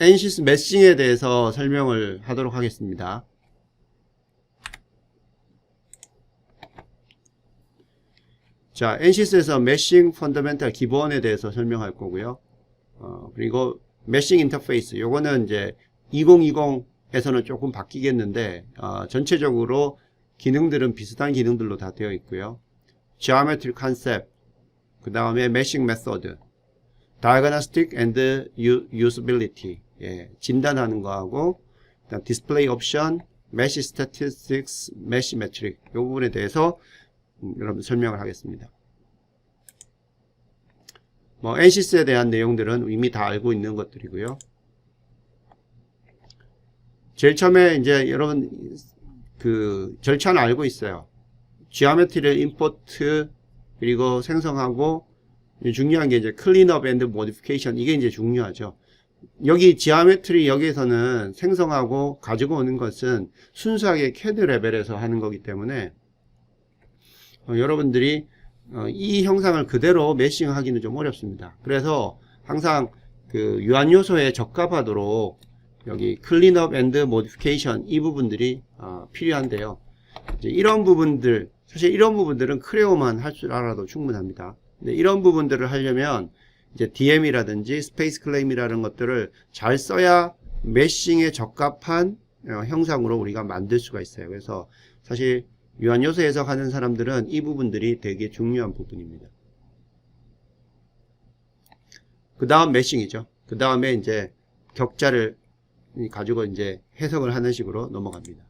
ANSYS 메싱에 대해서 설명을 하도록 하겠습니다. 자, ANSYS에서 메싱 펀더멘탈 기본에 대해서 설명할 거고요. 그리고 메싱 인터페이스, 요거는 이제 2020에서는 조금 바뀌겠는데, 전체적으로 기능들은 비슷한 기능들로 다 되어 있고요. Geometry Concept, 그 다음에 메싱 메소드, Diagnostic and Usability, 예, 진단하는 거하고, 그다음 디스플레이 옵션, 메시 스태티스틱스, 메시 매트릭, 이 부분에 대해서 여러분 설명을 하겠습니다. 뭐 ANSYS에 대한 내용들은 이미 다 알고 있는 것들이고요. 제일 처음에 이제 여러분 그 절차는 알고 있어요. 지오메트리를 임포트 그리고 생성하고, 중요한 게 이제 클린업 앤드 모디피케이션, 이게 이제 중요하죠. 여기 지오메트리 여기에서는 생성하고 가지고 오는 것은 순수하게 CAD 레벨에서 하는 거기 때문에 여러분들이 이 형상을 그대로 메싱 하기는 좀 어렵습니다. 그래서 항상 그 유한 요소에 적합하도록 여기 클린업 앤드 모디피케이션, 이 부분들이 필요한데요. 이제 이런 부분들, 사실 이런 부분들은 크레오만 할 줄 알아도 충분합니다. 근데 이런 부분들을 하려면 이제 DM이라든지 스페이스 클레임이라는 것들을 잘 써야 메싱에 적합한 형상으로 우리가 만들 수가 있어요. 그래서 사실 유한 요소 해석하는 사람들은 이 부분들이 되게 중요한 부분입니다. 그 다음 메싱이죠. 그 다음에 이제 격자를 가지고 이제 해석을 하는 식으로 넘어갑니다.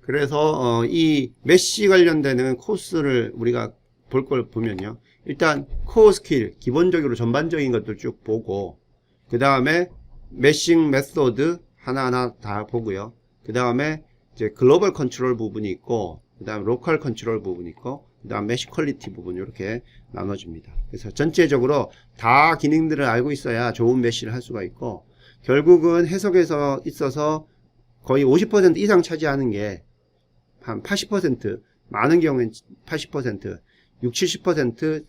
그래서 이 메쉬 관련되는 코스를 우리가 볼 걸 보면요, 일단 코어 스킬 기본적으로 전반적인 것들 쭉 보고, 그 다음에 메싱 메소드 하나하나 다 보고요. 그 다음에 이제 글로벌 컨트롤 부분이 있고, 그 다음 로컬 컨트롤 부분이 있고, 그 다음 메쉬 퀄리티 부분, 이렇게 나눠줍니다. 그래서 전체적으로 다 기능들을 알고 있어야 좋은 메쉬를 할 수가 있고, 결국은 해석에서 있어서 거의 50% 이상 차지하는 게 한 80%, 많은 경우엔 80%, 60, 70%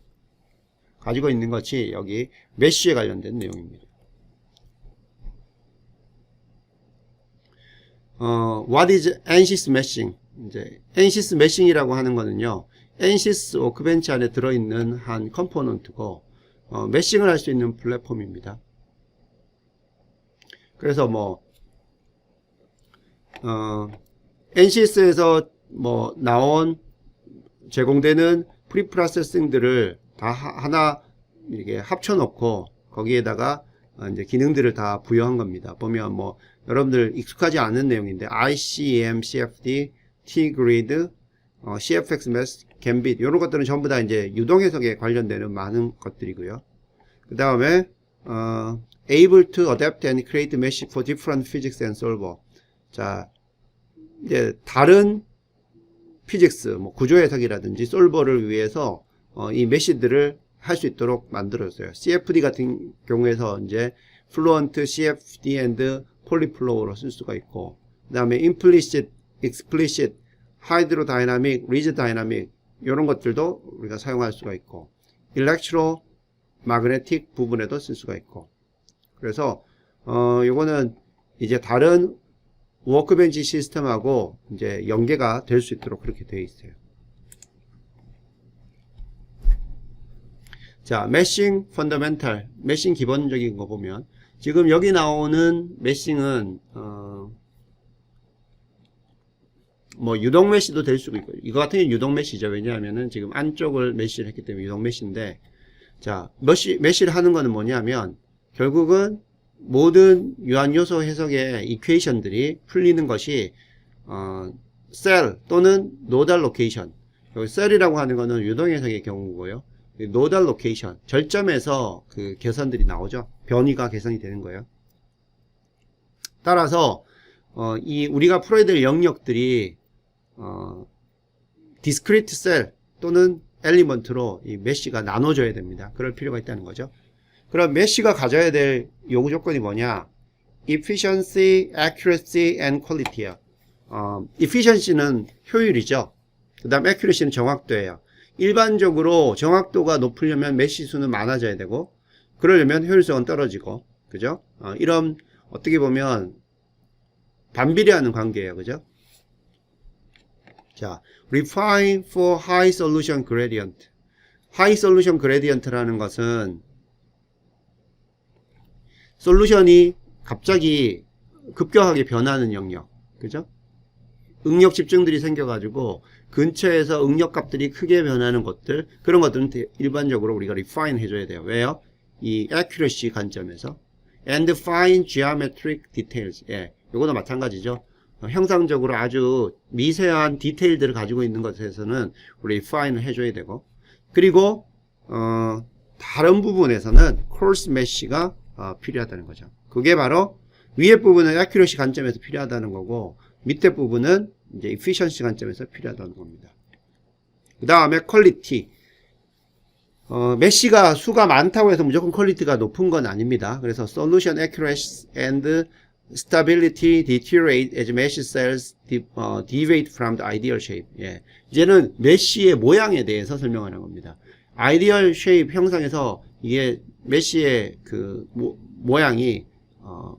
가지고 있는 것이 여기 메쉬에 관련된 내용입니다. What is ANSYS Meshing? 이제 ANSYS Meshing이라고 하는 거는요, ANSYS 워크벤치 안에 들어있는 한 컴포넌트고, 메싱을 할 수 있는 플랫폼입니다. 그래서 뭐 ANSYS에서 뭐 나온 제공되는 프리프로세싱들을 다 하나 이렇게 합쳐놓고 거기에다가 이제 기능들을 다 부여한 겁니다. 보면 뭐 여러분들 익숙하지 않은 내용인데 ICEM, CFD, T-Grid, CFX Mesh, Gambit, 이런 것들은 전부 다 이제 유동 해석에 관련되는 많은 것들이고요. 그 다음에 able to adapt and create mesh for different physics and solver. 자, 이제 다른 피직스, 뭐 구조 해석이라든지 솔버를 위해서 이 메시들을 할 수 있도록 만들었어요. CFD 같은 경우에서 이제 Fluent, CFD and Polyflow로 쓸 수가 있고, 그 다음에 Implicit, Explicit, Hydrodynamic, Rigid Dynamic, 이런 것들도 우리가 사용할 수가 있고, Electromagnetic 부분에도 쓸 수가 있고, 그래서 요거는 이제 다른 워크벤치 시스템하고 이제 연계가 될 수 있도록 그렇게 되어 있어요. 자, 메싱 펀더멘탈, 메싱 기본적인 거 보면 지금 여기 나오는 메싱은 뭐 유동 메시도 될 수도 있고, 이거 같은 경우는 유동 메시죠. 왜냐하면은 지금 안쪽을 메시를 했기 때문에 유동 메시인데, 자, 메시를 하는 거는 뭐냐면 결국은 모든 유한 요소 해석의 이퀘이션들이 풀리는 것이 셀 또는 노달 로케이션, 여기 셀이라고 하는 거는 유동 해석의 경우고요. 노달 로케이션, 절점에서 그 계산들이 나오죠. 변이가 계산이 되는 거예요. 따라서 이 우리가 풀어야 될 영역들이 디스크리트 셀 또는 엘리먼트로 이 메쉬가 나눠져야 됩니다. 그럴 필요가 있다는 거죠. 그럼 메쉬가 가져야 될 요구 조건이 뭐냐? Efficiency, Accuracy, and Quality야. Efficiency는 효율이죠. 그 다음 Accuracy는 정확도예요. 일반적으로 정확도가 높으려면 메쉬 수는 많아져야 되고, 그러려면 효율성은 떨어지고, 그죠? 이런 어떻게 보면 반비례하는 관계예요, 그죠? 자, refine for high solution gradient. high solution gradient라는 것은 솔루션이 갑자기 급격하게 변하는 영역, 그죠? 응력 집중들이 생겨가지고 근처에서 응력 값들이 크게 변하는 것들, 그런 것들은 일반적으로 우리가 refine 해줘야 돼요. 왜요? 이 accuracy 관점에서. and fine geometric details. 예, 요거도 마찬가지죠. 형상적으로 아주 미세한 디테일들을 가지고 있는 것에서는 우리 refine을 해줘야 되고, 그리고 다른 부분에서는 coarse mesh가 필요하다는 거죠. 그게 바로 위에 부분은 accuracy 관점에서 필요하다는 거고, 밑에 부분은 이제 efficiency 관점에서 필요하다는 겁니다. 그 다음에 퀄리티. 메쉬가 수가 많다고 해서 무조건 퀄리티가 높은 건 아닙니다. 그래서 solution accuracy and stability deteriorate as mesh cells deviate from the ideal shape. 예. 이제는 메쉬의 모양에 대해서 설명하는 겁니다. 아이디얼 쉐입 형상에서 이게 메쉬의 그 모양이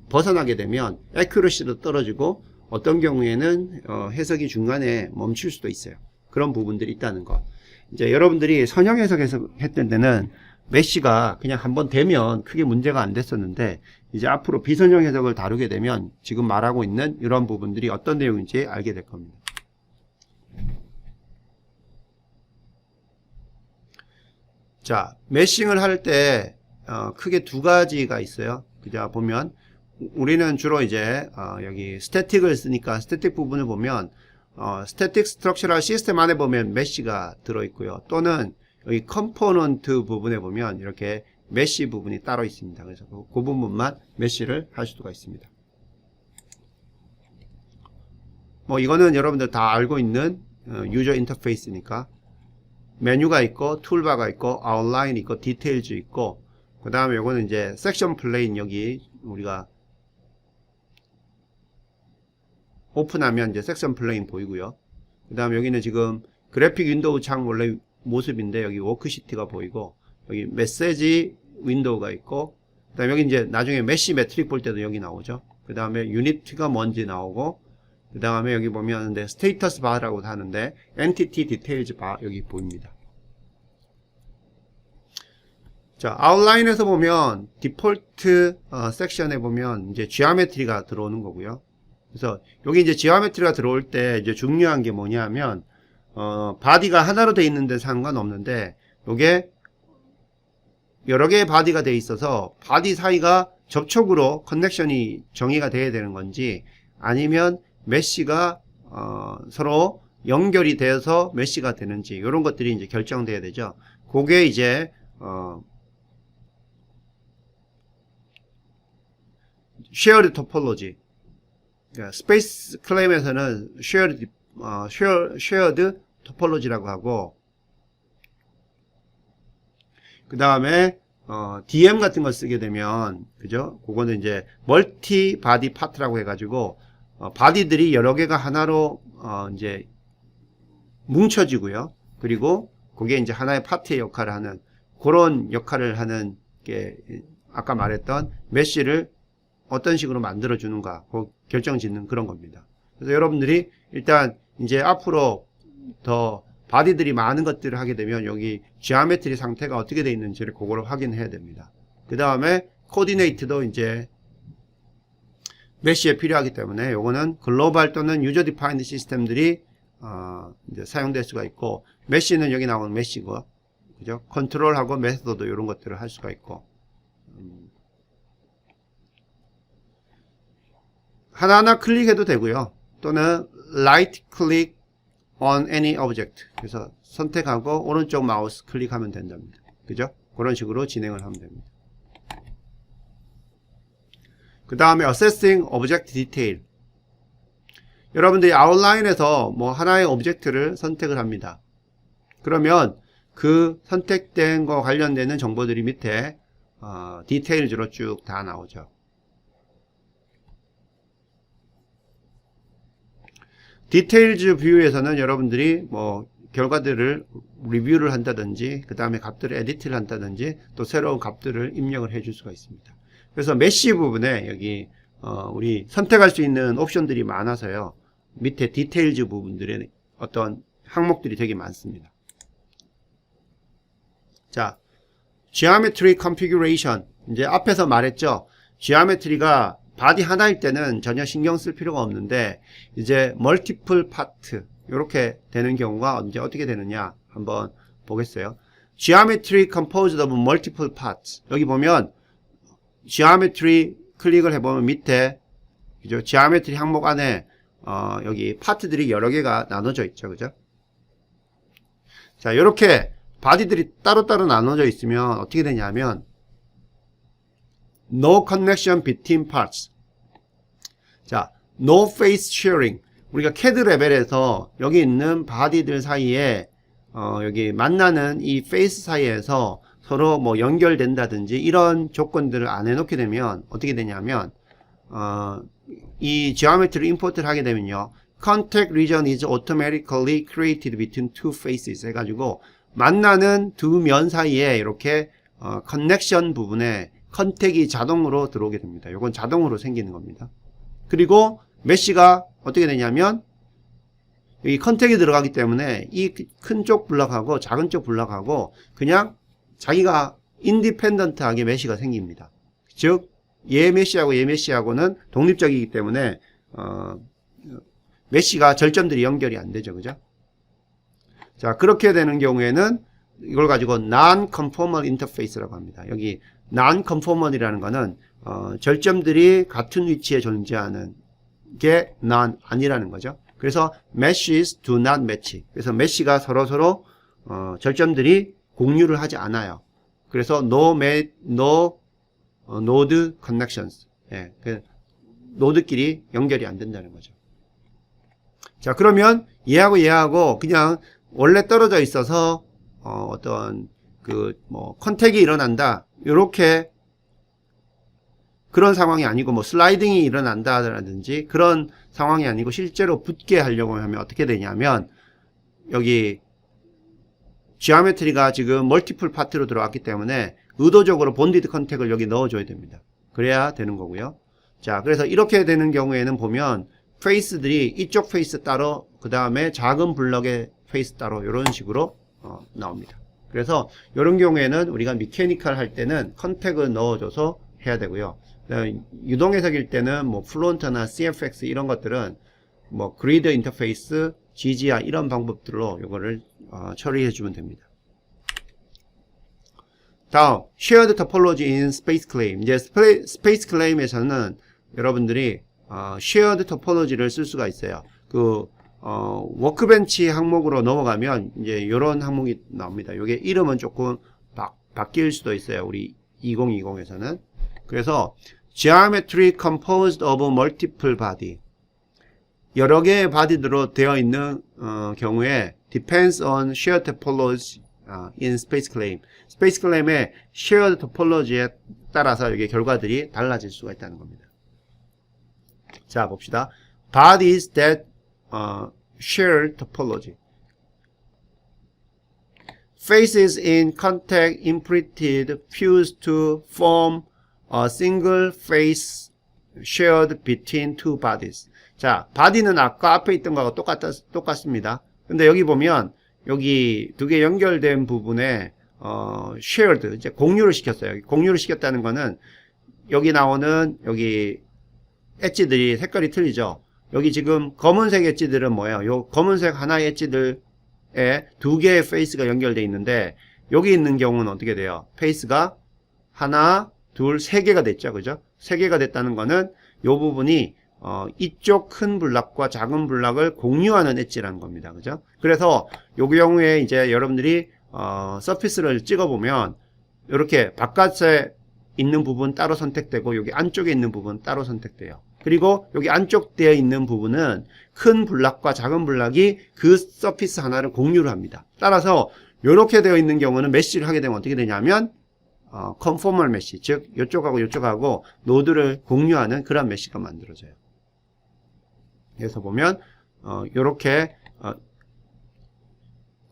벗어나게 되면 accuracy도 떨어지고 어떤 경우에는 해석이 중간에 멈출 수도 있어요. 그런 부분들이 있다는 거. 이제 여러분들이 선형 해석에서 했던 때는 메쉬가 그냥 한번 되면 크게 문제가 안 됐었는데, 이제 앞으로 비선형 해석을 다루게 되면 지금 말하고 있는 이런 부분들이 어떤 내용인지 알게 될 겁니다. 자, 메싱을 할 때 크게 두 가지가 있어요. 그자 보면 우리는 주로 이제 여기 스태틱을 쓰니까 스태틱 부분을 보면 스태틱 스트럭처럴 시스템 안에 보면 메쉬가 들어있고요. 또는 여기 컴포넌트 부분에 보면 이렇게 메쉬 부분이 따로 있습니다. 그래서 그 부분만 메쉬를 할 수가 있습니다. 뭐 이거는 여러분들 다 알고 있는 유저 인터페이스니까 메뉴가 있고 툴바가 있고 아웃라인 있고 디테일즈 있고, 그 다음에 요거는 이제 섹션 플레인, 여기 우리가 오픈하면 이제 섹션 플레인 보이고요. 그 다음에 여기는 지금 그래픽 윈도우 창 원래 모습인데 여기 워크시트가 보이고, 여기 메시지 윈도우가 있고, 그 다음에 여기 이제 나중에 메쉬 매트릭 볼 때도 여기 나오죠. 그 다음에 유니티가 뭔지 나오고, 그 다음에 여기 보면 스테이터스 바라고 하는데 엔티티 디테일즈 바 여기 보입니다. 자, 아웃라인에서 보면 디폴트 섹션에 보면 이제 지오메트리가 들어오는 거고요. 그래서 여기 이제 지오메트리가 들어올 때 이제 중요한 게 뭐냐면 바디가 하나로 돼 있는데 상관없는데, 요게 여러 개의 바디가 돼 있어서 바디 사이가 접촉으로 커넥션이 정의가 돼야 되는 건지, 아니면 메쉬가 서로 연결이 되어서 메쉬가 되는지, 이런 것들이 이제 결정돼야 되죠. 그게 이제 shared topology, 그러니까 스페이스 클레임에서는 shared topology라고 하고, 그 다음에 DM 같은 걸 쓰게 되면, 그죠? 그거는 이제 멀티 바디 파트라고 해가지고 바디들이 여러 개가 하나로 이제 뭉쳐지고요. 그리고 그게 이제 하나의 파트의 역할을 하는, 그런 역할을 하는 게 아까 말했던 메쉬를 어떤 식으로 만들어주는가, 그 결정 짓는 그런 겁니다. 그래서 여러분들이 일단 이제 앞으로 더 바디들이 많은 것들을 하게 되면 여기 지오메트리 상태가 어떻게 되어 있는지를 그거를 확인해야 됩니다. 그 다음에 코디네이트도 이제 메쉬에 필요하기 때문에 요거는 글로벌 또는 유저 디파인드 시스템들이 이제 사용될 수가 있고, 메쉬는 여기 나오는 메쉬고, 그죠? 컨트롤하고 메서드 이런 것들을 할 수가 있고, 하나하나 클릭해도 되고요. 또는 right click on any object. 그래서 선택하고 오른쪽 마우스 클릭하면 된답니다. 그죠? 그런 식으로 진행을 하면 됩니다. 그 다음에 assessing object detail. 여러분들이 아웃라인에서 뭐 하나의 오브젝트를 선택을 합니다. 그러면 그 선택된 거 관련되는 정보들이 밑에 디테일즈로 쭉 다 나오죠. 디테일즈 뷰에서는 여러분들이 뭐 결과들을 리뷰를 한다든지 그 다음에 값들을 에디트를 한다든지 또 새로운 값들을 입력을 해줄 수가 있습니다. 그래서 메쉬 부분에 여기 우리 선택할 수 있는 옵션들이 많아서요. 밑에 디테일즈 부분들에 어떤 항목들이 되게 많습니다. 자, Geometry Configuration. 이제 앞에서 말했죠. Geometry가 바디 하나일 때는 전혀 신경 쓸 필요가 없는데 이제 Multiple Part 이렇게 되는 경우가 이제 어떻게 되느냐 한번 보겠어요. Geometry composed of multiple parts. 여기 보면 Geometry 클릭을 해보면 밑에 그죠? Geometry 항목 안에 여기 파트들이 여러 개가 나눠져 있죠, 그죠? 자, 이렇게 바디들이 따로따로 나눠져 있으면 어떻게 되냐면 No connection between parts. 자, No face sharing. 우리가 CAD 레벨에서 여기 있는 바디들 사이에 여기 만나는 이 페이스 사이에서 서로 뭐 연결된다든지 이런 조건들을 안 해놓게 되면 어떻게 되냐면 이 geometry import를 하게 되면요, contact region is automatically created between two faces 해가지고 만나는 두 면 사이에 이렇게 커넥션 부분에 컨택이 자동으로 들어오게 됩니다. 이건 자동으로 생기는 겁니다. 그리고 메쉬가 어떻게 되냐면 여기 컨택이 들어가기 때문에 이 큰 쪽 블럭하고 작은 쪽 블럭하고 그냥 자기가 인디펜던트하게 메쉬가 생깁니다. 즉 얘 메쉬하고 얘 메쉬하고는 독립적이기 때문에 메쉬가 절점들이 연결이 안 되죠, 그죠? 자, 그렇게 되는 경우에는 이걸 가지고 non-conformal interface라고 합니다. 여기 non-conformal이라는 거는 절점들이 같은 위치에 존재하는 게 아니라는 거죠. 그래서 meshes do not match. 그래서 메쉬가 서로 절점들이 공유를 하지 않아요. 그래서 no node connections. 예, 노드끼리 연결이 안 된다는 거죠. 자, 그러면 얘하고 그냥 원래 떨어져 있어서 어떤 컨택이 일어난다. 요렇게 그런 상황이 아니고 뭐 슬라이딩이 일어난다라든지 그런 상황이 아니고 실제로 붙게 하려고 하면 어떻게 되냐면 여기 지오메트리가 지금 멀티플 파트로 들어왔기 때문에 의도적으로 본디드 컨택을 여기 넣어줘야 됩니다. 그래야 되는 거고요. 자, 그래서 이렇게 되는 경우에는 보면 페이스들이 이쪽 페이스 따로 그 다음에 작은 블럭의 페이스 따로 이런 식으로 나옵니다. 그래서 이런 경우에는 우리가 미케니컬 할 때는 컨택을 넣어줘서 해야 되고요. 유동 해석일 때는 뭐 플론트나 CFX 이런 것들은 뭐 그리드 인터페이스, GGR 이런 방법들로 이거를 처리해 주면 됩니다. 다음, Shared Topology in Space Claim. 이제 Space Claim에서는 여러분들이 Shared Topology를 쓸 수가 있어요. 워크벤치 항목으로 넘어가면 이제 이런 항목이 나옵니다. 이게 이름은 조금 바뀔 수도 있어요. 우리 2020에서는. 그래서 Geometry composed of multiple body. 여러 개의 바디들로 되어 있는 경우에 depends on shared topology in space claim. space claim의 shared topology에 따라서 이게 결과들이 달라질 수가 있다는 겁니다. 자, 봅시다. Bodies that share topology. Faces in contact imprinted fuse to form a single face shared between two bodies. 자, 바디는 아까 앞에 있던 거하고 똑같습니다. 근데 여기 보면 여기 두 개 연결된 부분에 shared 이제 공유를 시켰어요. 공유를 시켰다는 거는 여기 나오는 여기 엣지들이 색깔이 틀리죠. 여기 지금 검은색 엣지들은 뭐예요? 요 검은색 하나의 엣지들에 두 개의 페이스가 연결되어 있는데 여기 있는 경우는 어떻게 돼요? 페이스가 하나, 둘, 세 개가 됐죠. 그죠? 세 개가 됐다는 거는 요 부분이 이쪽 큰 블락과 작은 블락을 공유하는 엣지라는 겁니다. 그죠? 그래서 요 경우에 이제 여러분들이 서피스를 찍어 보면 이렇게 바깥에 있는 부분 따로 선택되고 여기 안쪽에 있는 부분 따로 선택돼요. 그리고 여기 안쪽 되어 있는 부분은 큰 블락과 작은 블락이 그 서피스 하나를 공유를 합니다. 따라서 이렇게 되어 있는 경우는 메쉬를 하게 되면 어떻게 되냐면 컨포멀 메쉬, 즉 이쪽하고 이쪽하고 노드를 공유하는 그런 메쉬가 만들어져요. 그래서 보면 이렇게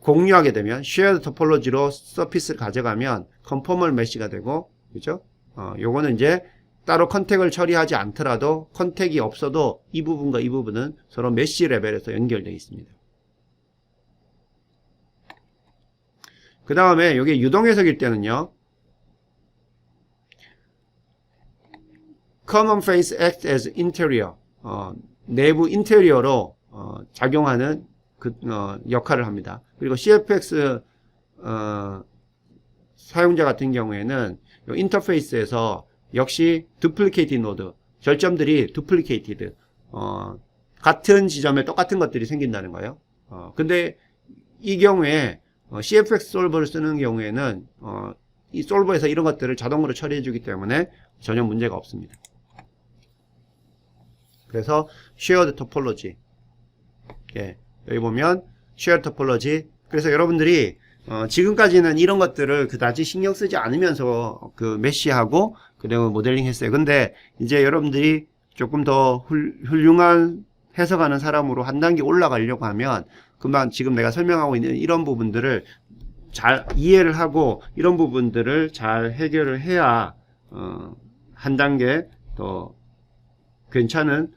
공유하게 되면 shared topology로 서피스를 가져가면 conformal mesh가 되고, 그죠? 요거는 이제 따로 컨택을 처리하지 않더라도 컨택이 없어도 이 부분과 이 부분은 서로 메시 레벨에서 연결되어 있습니다. 그 다음에 여기 유동해석일 때는요, common face acts as interior, 내부 인테리어로 작용하는 역할을 합니다. 그리고 CFX 사용자 같은 경우에는 이 인터페이스에서 역시 duplicated node, 절점들이 duplicated, 같은 지점에 똑같은 것들이 생긴다는 거예요. 근데 이 경우에 CFX 솔버를 쓰는 경우에는 이 솔버에서 이런 것들을 자동으로 처리해 주기 때문에 전혀 문제가 없습니다. 그래서 shared topology, 예, 여기 보면 shared topology. 그래서 여러분들이 지금까지는 이런 것들을 그다지 신경 쓰지 않으면서 그 메시하고 그리고 모델링 했어요. 근데 이제 여러분들이 조금 더 훌륭한 해석하는 사람으로 한 단계 올라가려고 하면 금방 지금 내가 설명하고 있는 이런 부분들을 잘 이해를 하고 이런 부분들을 잘 해결을 해야 한 단계 더 괜찮은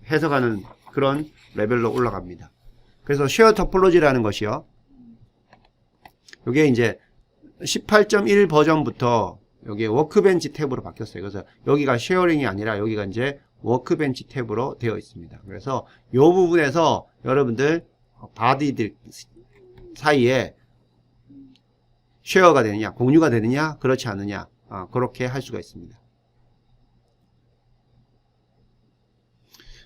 해석하는 그런 레벨로 올라갑니다. 그래서 쉐어 토폴로지라는 것이요, 이게 이제 18.1 버전부터 여기 워크벤치 탭으로 바뀌었어요. 그래서 여기가 쉐어링이 아니라 여기가 이제 워크벤치 탭으로 되어 있습니다. 그래서 이 부분에서 여러분들 바디들 사이에 쉐어가 되느냐, 공유가 되느냐, 그렇지 않느냐, 그렇게 할 수가 있습니다.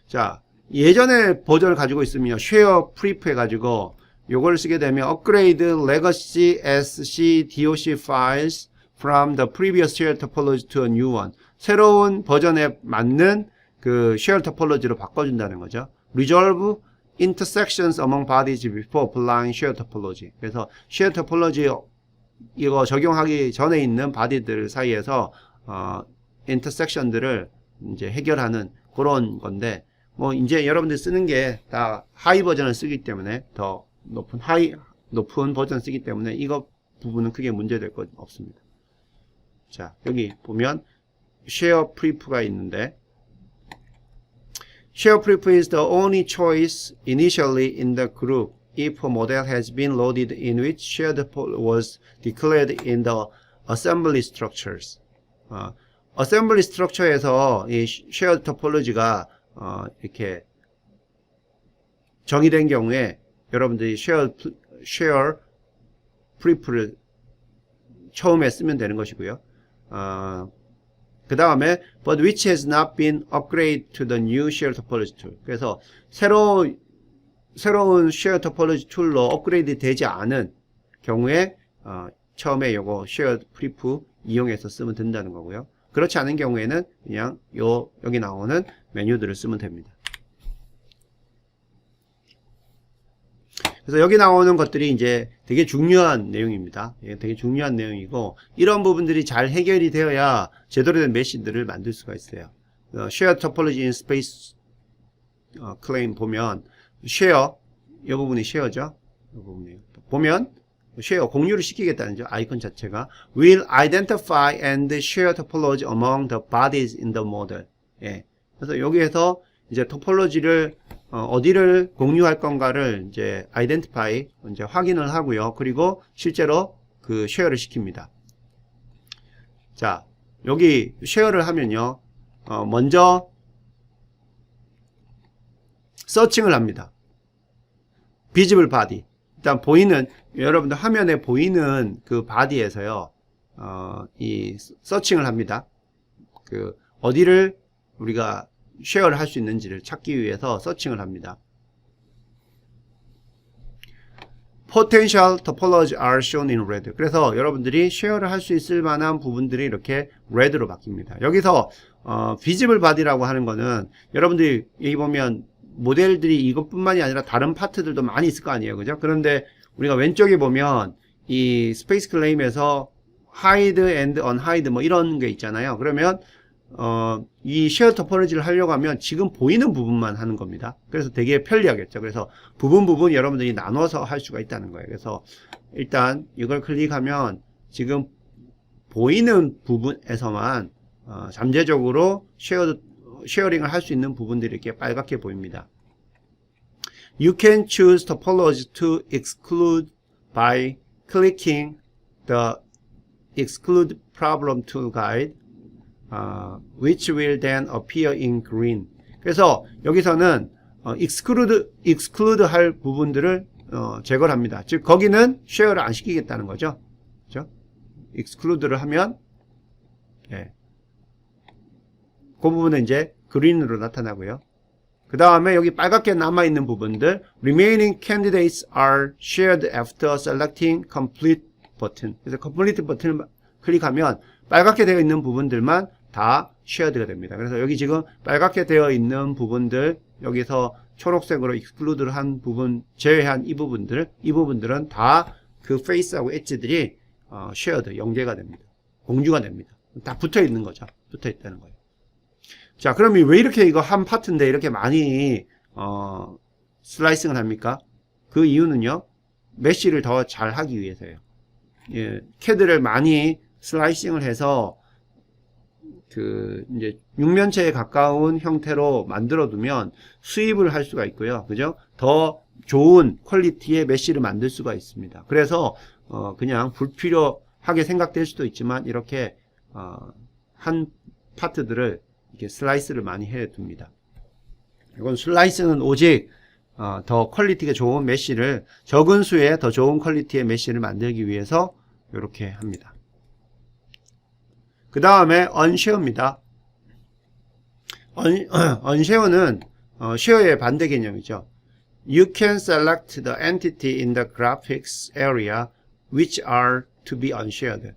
자, 예전에 버전을 가지고 있으면 쉐어 프리프 해가지고 요걸 쓰게 되면 upgrade legacy SC DOC files from the previous shared topology to a new one. 새로운 버전에 맞는 그 shared topology로 바꿔준다는 거죠. Resolve intersections among bodies before applying shared topology. 그래서 shared topology 이거 적용하기 전에 있는 바디들 사이에서 intersection들을 이제 해결하는 그런 건데, 뭐 이제 여러분들 쓰는 게 다 하이 버전을 쓰기 때문에 더 높은 버전 쓰기 때문에 이거 부분은 크게 문제될 것 없습니다. 자, 여기 보면 share pref가 있는데, share pref is the only choice initially in the group if a model has been loaded in which shared was declared in the assembly structures. assembly structure에서 이 shared topology가 이렇게 정의된 경우에 여러분들이 share pref를 처음에 쓰면 되는 것이고요. 그 다음에 but which has not been upgraded to the new shared topology tool. 그래서 새로운 shared topology 툴로 업그레이드 되지 않은 경우에 처음에 요거 shared pref 이용해서 쓰면 된다는 거고요. 그렇지 않은 경우에는 그냥 여기 나오는 메뉴들을 쓰면 됩니다. 그래서 여기 나오는 것들이 이제 되게 중요한 내용입니다. 되게 중요한 내용이고, 이런 부분들이 잘 해결이 되어야 제대로 된 메시들을 만들 수가 있어요. Shared Topology in Space Claim 보면 Share, 이 부분이 Share죠. 이 부분이에요. 보면 Share, 공유를 시키겠다는 죠. 아이콘 자체가 will identify and share topology among the bodies in the model. 예. 그래서 여기에서 이제 토폴로지를 어디를 공유할 건가를 이제 identify, 이제 확인을 하고요. 그리고 실제로 그 쉐어를 시킵니다. 자, 여기 쉐어를 하면요, 먼저 서칭을 합니다. 비지블 바디. 일단 보이는, 여러분들 화면에 보이는 그 바디에서요, 이 서칭을 합니다. 그 어디를 우리가 쉐어를 할 수 있는지를 찾기 위해서 서칭을 합니다. Potential topology are shown in red. 그래서 여러분들이 쉐어를 할 수 있을 만한 부분들이 이렇게 red로 바뀝니다. 여기서 visible body라고 하는 거는 여러분들이 여기 보면 모델들이 이것뿐만이 아니라 다른 파트들도 많이 있을 거 아니에요, 그죠? 그런데 우리가 왼쪽에 보면 이 스페이스 클레임에서 hide and unhide 뭐 이런 게 있잖아요. 그러면 이 쉐어 토포로지를 하려고 하면 지금 보이는 부분만 하는 겁니다. 그래서 되게 편리하겠죠. 그래서 부분 여러분들이 나눠서 할 수가 있다는 거예요. 그래서 일단 이걸 클릭하면 지금 보이는 부분에서만 잠재적으로 쉐어링을 할 수 있는 부분들이 이렇게 빨갛게 보입니다. You can choose topology to exclude by clicking the Exclude Problem Tool Guide, which will then appear in green. 그래서 여기서는 exclude 할 부분들을 제거를 합니다. 즉 거기는 쉐어를 안 시키겠다는 거죠. 그렇죠? exclude를 하면 그 부분은 이제 그린으로 나타나고요. 그 다음에 여기 빨갛게 남아있는 부분들 remaining candidates are shared after selecting complete button. 그래서 complete 버튼을 클릭하면 빨갛게 되어 있는 부분들만 다 shared가 됩니다. 그래서 여기 지금 빨갛게 되어 있는 부분들 여기서 초록색으로 exclude를 한 부분 제외한 이 부분들은 다 그 페이스하고 엣지들이 shared 연계가 됩니다. 공유가 됩니다. 다 붙어 있는 거죠. 붙어 있다는 거예요. 자, 그럼 왜 이렇게 이거 한 파트인데 이렇게 많이 슬라이싱을 합니까? 그 이유는요, 메쉬를 더 잘 하기 위해서예요. 예, 캐드를 많이 슬라이싱을 해서 이제 육면체에 가까운 형태로 만들어 두면 수입을 할 수가 있고요. 그죠? 더 좋은 퀄리티의 메쉬를 만들 수가 있습니다. 그래서 그냥 불필요하게 생각될 수도 있지만 이렇게 한 파트들을 이렇게 슬라이스를 많이 해 둡니다. 이건 슬라이스는 오직 더 퀄리티가 좋은 메쉬를 적은 수의 더 좋은 퀄리티의 메쉬를 만들기 위해서 이렇게 합니다. 그 다음에 unshare입니다. unshare는 share의 반대 개념이죠. You can select the entity in the graphics area which are to be unshared.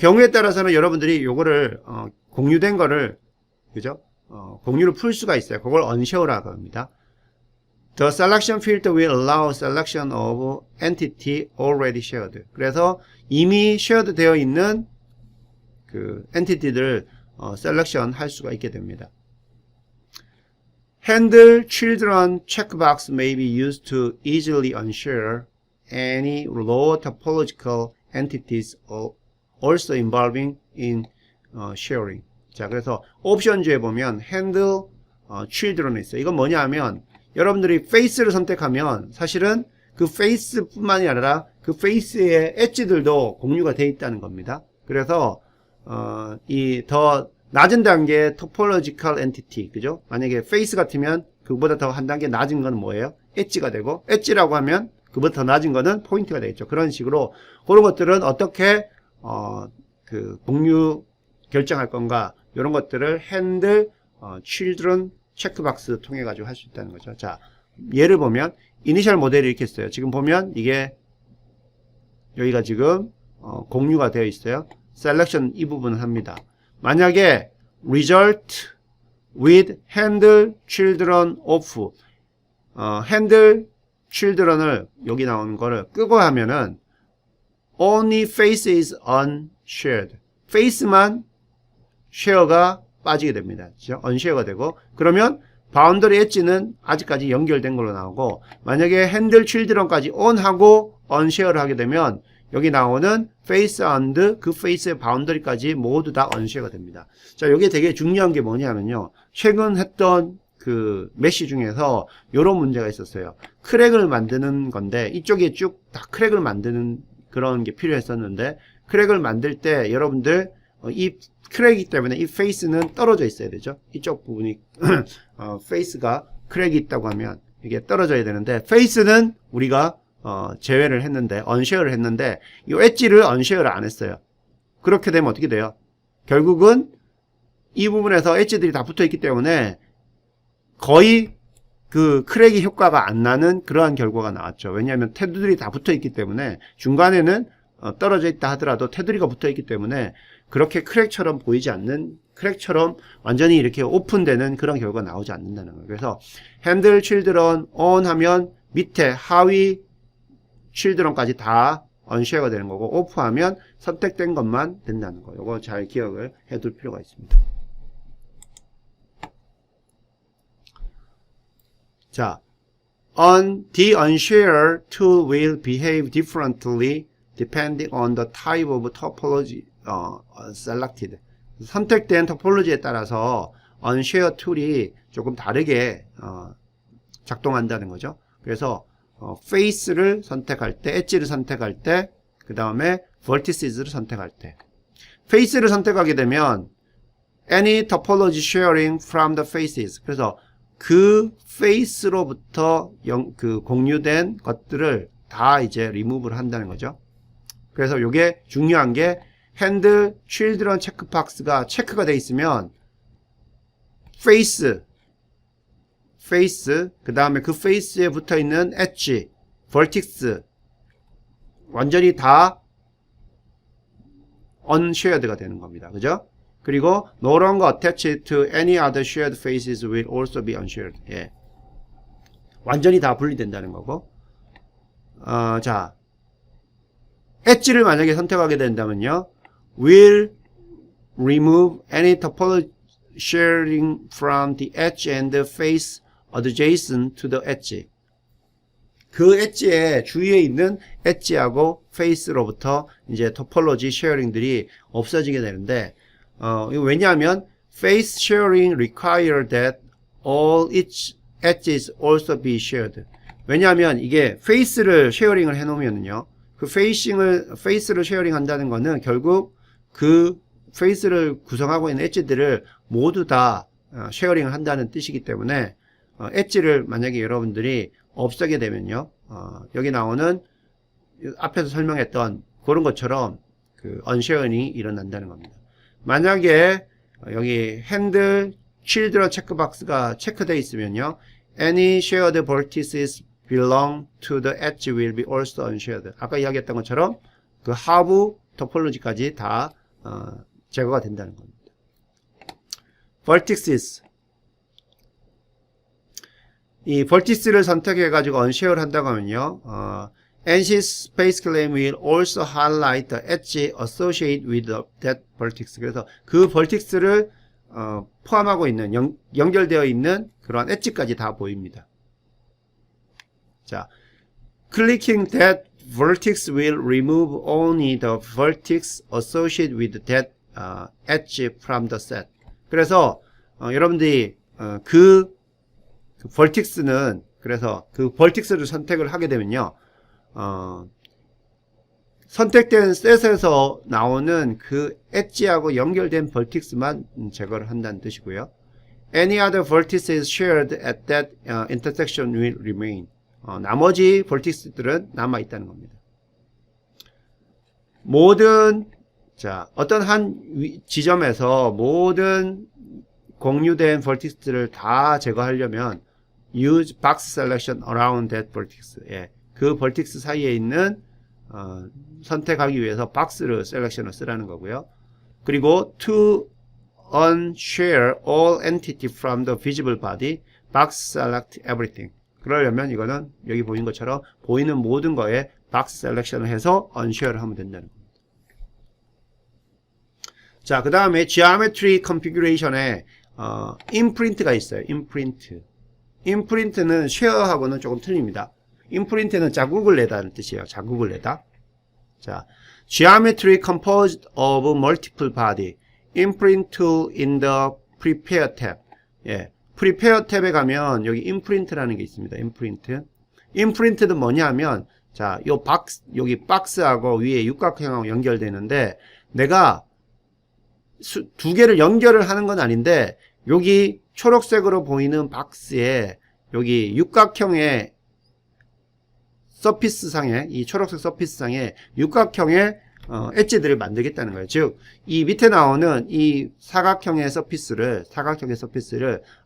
경우에 따라서는 여러분들이 요거를 공유된 거를 그죠? 공유를 풀 수가 있어요. 그걸 unshare라고 합니다. The selection field will allow selection of entity already shared. 그래서 이미 shared 되어 있는 그 entity들을 셀렉션 할 수가 있게 됩니다. Handle children checkbox may be used to easily unshare any low topological entities also involving in sharing. 자, 그래서 옵션즈에 보면 handle children이 있어요. 이건 뭐냐 하면 여러분들이 face를 선택하면 사실은 그 face뿐만이 아니라 그 face의 엣지들도 공유가 되어 있다는 겁니다. 그래서 이 더 낮은 단계의 topological entity, 그죠? 만약에 face 같으면 그보다 더 한 단계 낮은 건 뭐예요? 엣지가 되고, 엣지라고 하면 그보다 더 낮은 거는 포인트가 되겠죠. 그런 식으로 그런 것들은 어떻게 그 공유 결정할 건가, 이런 것들을 handle children 체크박스 통해 가지고 할 수 있다는 거죠. 자, 예를 보면 이니셜 모델이 이렇게 있어요. 지금 보면 이게 여기가 지금 공유가 되어 있어요. 셀렉션 이 부분을 합니다. 만약에 result with handle children off, handle children을 여기 나오는 거를 끄고 하면은 only face is unshared. face만 쉐어가 빠지게 됩니다. 그렇죠? unshare가 되고, 그러면 바운더리 엣지는 아직까지 연결된 걸로 나오고, 만약에 handle children까지 on하고 unshare를 하게 되면 여기 나오는 face and 그 face의 바운더리까지 모두 다 unshare가 됩니다. 자, 여기에 되게 중요한 게 뭐냐면요, 최근 했던 그 메쉬 중에서 이런 문제가 있었어요. 크랙을 만드는 건데 이쪽에 쭉 다 크랙을 만드는 그런 게 필요했었는데, 크랙을 만들 때 여러분들 이 크랙이기 때문에 이 페이스는 떨어져 있어야 되죠. 이쪽 부분이 페이스가 크랙이 있다고 하면 이게 떨어져야 되는데, 페이스는 우리가 제외를 했는데, 언쉐어를 했는데 이 엣지를 언쉐어를 안 했어요. 그렇게 되면 어떻게 돼요? 결국은 이 부분에서 엣지들이 다 붙어 있기 때문에 거의 그 크랙이 효과가 안 나는 그러한 결과가 나왔죠. 왜냐하면 테두리들이 다 붙어 있기 때문에, 중간에는 떨어져 있다 하더라도 테두리가 붙어 있기 때문에 그렇게 크랙처럼 보이지 않는, 크랙처럼 완전히 이렇게 오픈되는 그런 결과가 나오지 않는다는 거예요. 그래서 handle children on 하면 밑에 하위 children까지 다 unshare가 되는 거고, off 하면 선택된 것만 된다는 거예요. 이거 잘 기억을 해둘 필요가 있습니다. 자, the unshared tool will behave differently depending on the type of topology selected. 선택된 토폴로지에 따라서 unshared 툴이 조금 다르게 작동한다는 거죠. 그래서 face를 선택할 때, 엣지를 선택할 때, 그 다음에 vertices를 선택할 때, face를 선택하게 되면 any topology sharing from the faces. 그래서 그 face로부터 그 공유된 것들을 다 이제 remove를 한다는 거죠. 그래서 이게 중요한 게 hand children 체크박스가 체크가 되어 있으면 face, 그 다음에 그 face에 붙어 있는 edge, vertex 완전히 다 unshared가 되는 겁니다. 그죠? 그리고 no longer attached to any other shared faces will also be unshared. 예. 완전히 다 분리된다는 거고. 자, 엣지를 만약에 선택하게 된다면요, will remove any topology sharing from the edge and the face adjacent to the edge. 그 엣지의 주위에 있는 엣지하고 페이스로부터 이제 토폴로지 쉐어링들이 없어지게 되는데, 이거 왜냐하면 face sharing require that all its edges also be shared. 왜냐하면 이게 페이스를 쉐어링을 해놓으면요, 그 페이스를 쉐어링 한다는 거는 결국 그 페이스를 구성하고 있는 엣지들을 모두 다 쉐어링을 한다는 뜻이기 때문에 엣지를 만약에 여러분들이 없애게 되면요, 여기 나오는 앞에서 설명했던 그런 것처럼 그 언쉐어링이 일어난다는 겁니다. 만약에 여기 핸들 children 체크박스가 체크되어 있으면요, any shared vertices belong to the edge will be also unshared. 아까 이야기했던 것처럼 그 하부 토폴로지까지 다 제거가 된다는 겁니다. vertices, 이 vertices를 선택해 가지고 unshared 한다고 하면요, ANSYS space claim will also highlight the edge associated with that vertex. 그래서 그 vertex를 포함하고 있는 연결되어 있는 그러한 엣지까지 다 보입니다. 자, clicking that vertex will remove only the vertex associated with that edge from the set. 그래서 여러분들이 그 vertex는, 그래서 그 vertex를 선택을 하게 되면요, 선택된 셋에서 나오는 그 엣지하고 연결된 vertex만 제거를 한다는 뜻이고요. Any other vertices shared at that intersection will remain. 나머지 vertex들은 남아 있다는 겁니다. 모든, 자, 어떤 한 지점에서 모든 공유된 vertex들을 다 제거하려면 use box selection around that vertex. 예, 그 vertex 사이에 있는 선택하기 위해서 박스를 셀렉션을 쓰라는 거고요. 그리고 to unshare all entity from the visible body, box select everything. 그러려면 이거는 여기 보인 것처럼 보이는 모든 거에 박스 셀렉션을 해서 unshare를 하면 된다는 겁니다. 자, 그 다음에 geometry configuration에 imprint가 있어요. imprint는 share하고는 조금 틀립니다. imprint는 자국을 내다는 뜻이에요. 자국을 내다. 자, geometry composed of multiple body. imprint tool in the prepare tab. 예, prepare tab에 가면 여기 imprint라는 게 있습니다. imprint는 뭐냐면, 자, 요 박스, 여기 박스하고 위에 육각형하고 연결되는데, 내가 두 개를 연결을 하는 건 아닌데, 여기 초록색으로 보이는 박스에 여기 육각형의 서피스 상에, 이 초록색 서피스 상에 육각형의 엣지들을 만들겠다는 거예요. 즉, 이 밑에 나오는 이 사각형의 서피스를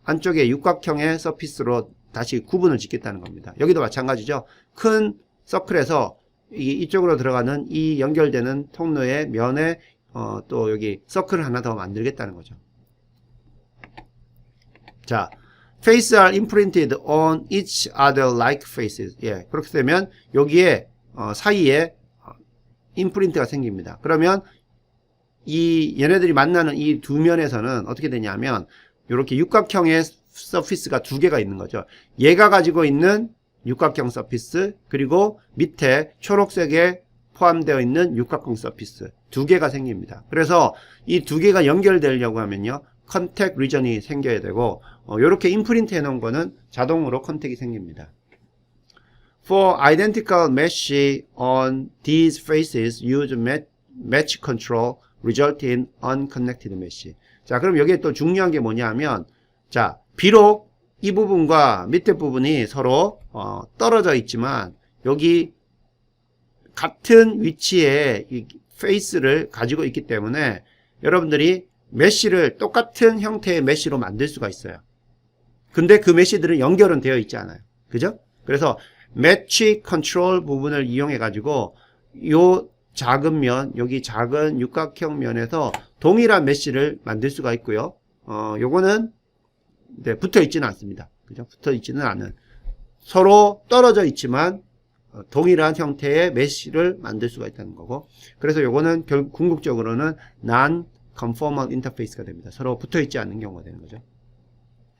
안쪽에 육각형의 서피스로 다시 구분을 짓겠다는 겁니다. 여기도 마찬가지죠. 큰 서클에서 이쪽으로 들어가는 이 연결되는 통로의 면에 또 여기 서클을 하나 더 만들겠다는 거죠. 자, faces are imprinted on each other like faces. 예, 그렇게 되면 여기에 사이에 임프린트가 생깁니다. 그러면 이 얘네들이 만나는 이 두 면에서는 어떻게 되냐면 이렇게 육각형의 서피스가 두 개가 있는 거죠. 얘가 가지고 있는 육각형 서피스, 그리고 밑에 초록색에 포함되어 있는 육각형 서피스 두 개가 생깁니다. 그래서 이 두 개가 연결되려고 하면요, 컨택 리전이 생겨야 되고, 이렇게 임프린트 해놓은 거는 자동으로 컨택이 생깁니다. For identical mesh on these faces, use match control result in unconnected mesh. 자, 그럼 여기에 또 중요한 게 뭐냐면, 자, 비록 이 부분과 밑에 부분이 서로 떨어져 있지만 여기 같은 위치에 이 페이스를 가지고 있기 때문에 여러분들이 메쉬를 똑같은 형태의 메쉬로 만들 수가 있어요. 근데 그 메쉬들은 연결은 되어 있지 않아요. 그죠? 그래서 매치 컨트롤 부분을 이용해 가지고 요 작은 면, 여기 작은 육각형 면에서 동일한 메쉬를 만들 수가 있고요. 요거는 붙어 있지는 않습니다. 그죠? 붙어 있지는 않은, 서로 떨어져 있지만 동일한 형태의 메쉬를 만들 수가 있다는 거고, 그래서 요거는 궁극적으로는 non-conformal interface가 됩니다. 서로 붙어 있지 않는 경우가 되는 거죠.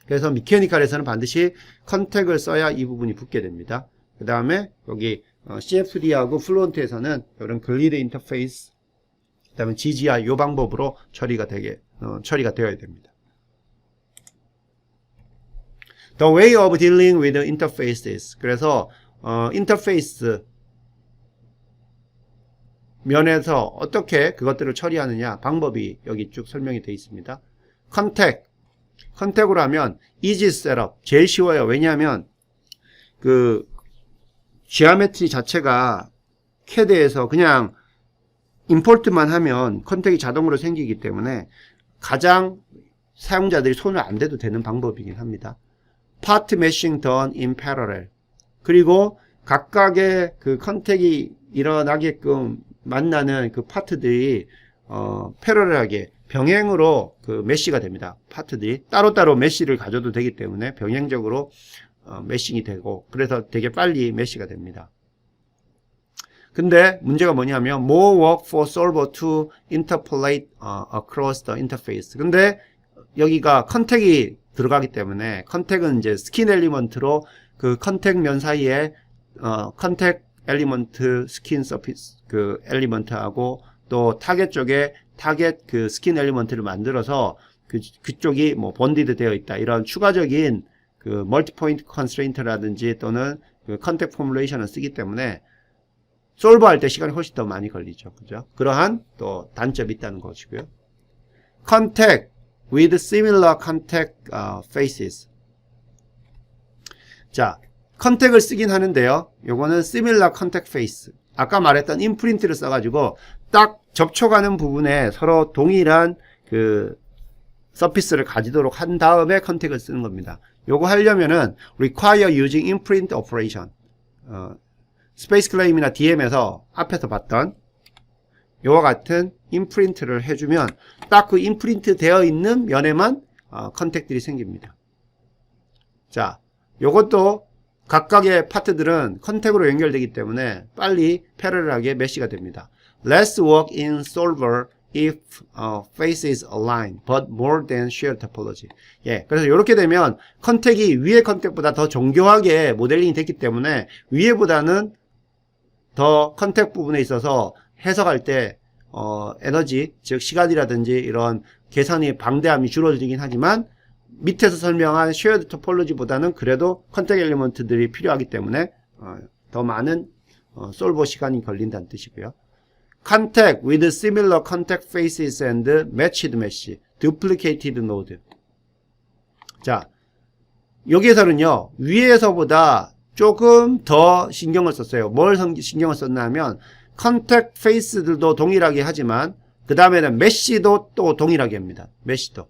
그래서 미케니컬에서는 반드시 컨택을 써야 이 부분이 붙게 됩니다. 그 다음에 여기 CFD하고 플루언트에서는 이런 글리드 인터페이스, 그 다음에 GGR 이 방법으로 처리가 되어야 됩니다. The way of dealing with interfaces. 그래서 인터페이스 면에서 어떻게 그것들을 처리하느냐 방법이 여기 쭉 설명이 되어 있습니다. 컨택으로 하면 easy setup, 제일 쉬워요. 왜냐하면 그 지오메트리 자체가 CAD에서 그냥 임포트만 하면 컨택이 자동으로 생기기 때문에 가장 사용자들이 손을 안 대도 되는 방법이긴 합니다. Part meshing done in parallel. 그리고 각각의 그 컨택이 일어나게끔 만나는 그 파트들이 패러렐하게 병행으로 그 메쉬가 됩니다. 파트들이 따로따로 메쉬를 가져도 되기 때문에 병행적으로 메싱이 되고, 그래서 되게 빨리 메쉬가 됩니다. 근데 문제가 뭐냐면 more work for solver to interpolate across the interface. 근데 여기가 컨택이 들어가기 때문에, 컨택은 이제 스킨 엘리먼트로 그 컨택 면 사이에 컨택 엘리먼트 스킨 서피스 그 엘리먼트하고 또 타겟 쪽에 타겟 그 스킨 엘리먼트를 만들어서 그쪽이 뭐 본디드 되어 있다, 이런 추가적인 그 멀티 포인트 컨스트레인트라든지 또는 그 컨택 포뮬레이션을 쓰기 때문에 솔버 할 때 시간이 훨씬 더 많이 걸리죠. 그죠? 그러한 또 단점이 있다는 것이고요. Contact with similar contact faces. 자, 컨택을 쓰긴 하는데요. 요거는 similar contact face. 아까 말했던 임프린트를 써가지고 딱 접촉하는 부분에 서로 동일한 그 서피스를 가지도록 한 다음에 컨택을 쓰는 겁니다. 요거 하려면은 require using imprint operation. 스페이스 클레임이나 DM에서 앞에서 봤던 요와 같은 임프린트를 해주면 딱 그 임프린트 되어 있는 면에만 컨택들이 생깁니다. 자, 요것도 각각의 파트들은 컨택으로 연결되기 때문에 빨리 패러렐하게 메쉬가 됩니다. Less work in solver if faces align, but more than shared topology. 예, 그래서 이렇게 되면 컨택이 위의 컨택보다 더 정교하게 모델링이 됐기 때문에 위에보다는 더 컨택 부분에 있어서 해석할 때 에너지, 즉 시간이라든지 이런 계산이 방대함이 줄어들긴 하지만 밑에서 설명한 쉐어드 토폴로지보다는 그래도 컨택 엘리먼트들이 필요하기 때문에 더 많은 솔버 시간이 걸린다는 뜻이고요. Contact with similar contact faces and matched mesh, duplicated node. 자, 여기에서는요, 위에서보다 조금 더 신경을 썼어요. 뭘 신경을 썼나 하면 컨택 페이스들도 동일하게 하지만 그 다음에는 메쉬도 또 동일하게 합니다. 메쉬도.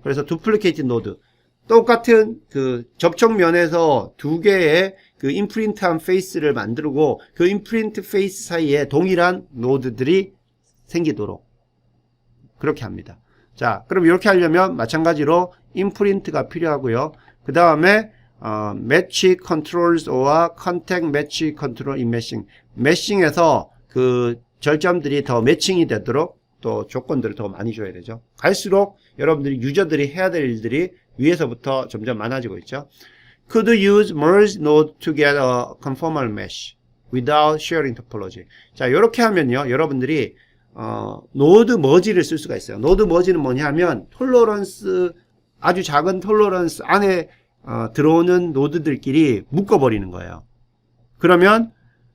그래서 두플리케이트 노드, 똑같은 그 접촉면에서 두 개의 그 임프린트한 페이스를 만들고 그 임프린트 페이스 사이에 동일한 노드들이 생기도록 그렇게 합니다. 자, 그럼 이렇게 하려면 마찬가지로 임프린트가 필요하고요. 그 다음에 매치 컨트롤과 컨택 매치 컨트롤 인 매싱, 매싱에서 그 절점들이 더 매칭이 되도록 또 조건들을 더 많이 줘야 되죠. 갈수록 여러분들이 유저들이 해야 될 일들이 위에서부터 점점 많아지고 있죠. Could use merge node to get a conformal mesh without sharing topology. 자, 이렇게 하면요, 여러분들이 노드 머지를 쓸 수가 있어요. 노드 머지는 뭐냐 하면 톨러런스, 아주 작은 톨러런스 안에 들어오는 노드들끼리 묶어버리는 거예요. 그러면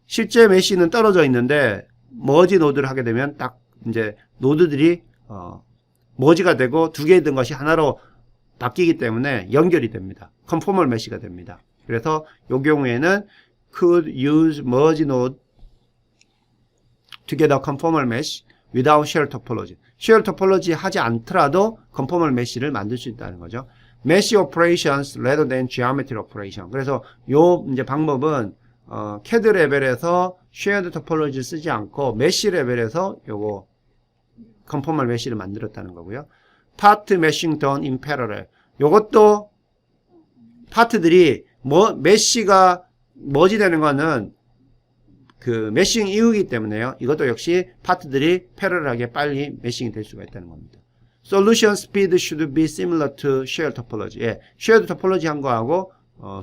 실제 메쉬는 떨어져 있는데 머지 노드를 하게 되면 딱 이제 노드들이 머지가 되고 두 개의 것이 하나로 바뀌기 때문에 연결이 됩니다. 컨포멀 메쉬가 됩니다. 그래서 이 경우에는 could use merge node to get a conformal mesh without shared topology. shared topology 하지 않더라도 conformal mesh를 만들 수 있다는 거죠. mesh operations rather than geometry operation. 그래서 요 이제 방법은 CAD 레벨에서 shared topology를 쓰지 않고 mesh 레벨에서 요거 conformal mesh를 만들었다는 거고요. part meshing done in parallel. 요것도 파트들이 메쉬가 머지 되는 거는 그 메싱 이후이기 때문에요. 이것도 역시 파트들이 패러럴하게 빨리 메싱이 될 수가 있다는 겁니다. Solution speed should be similar to shared topology. 예, shared topology 한 거하고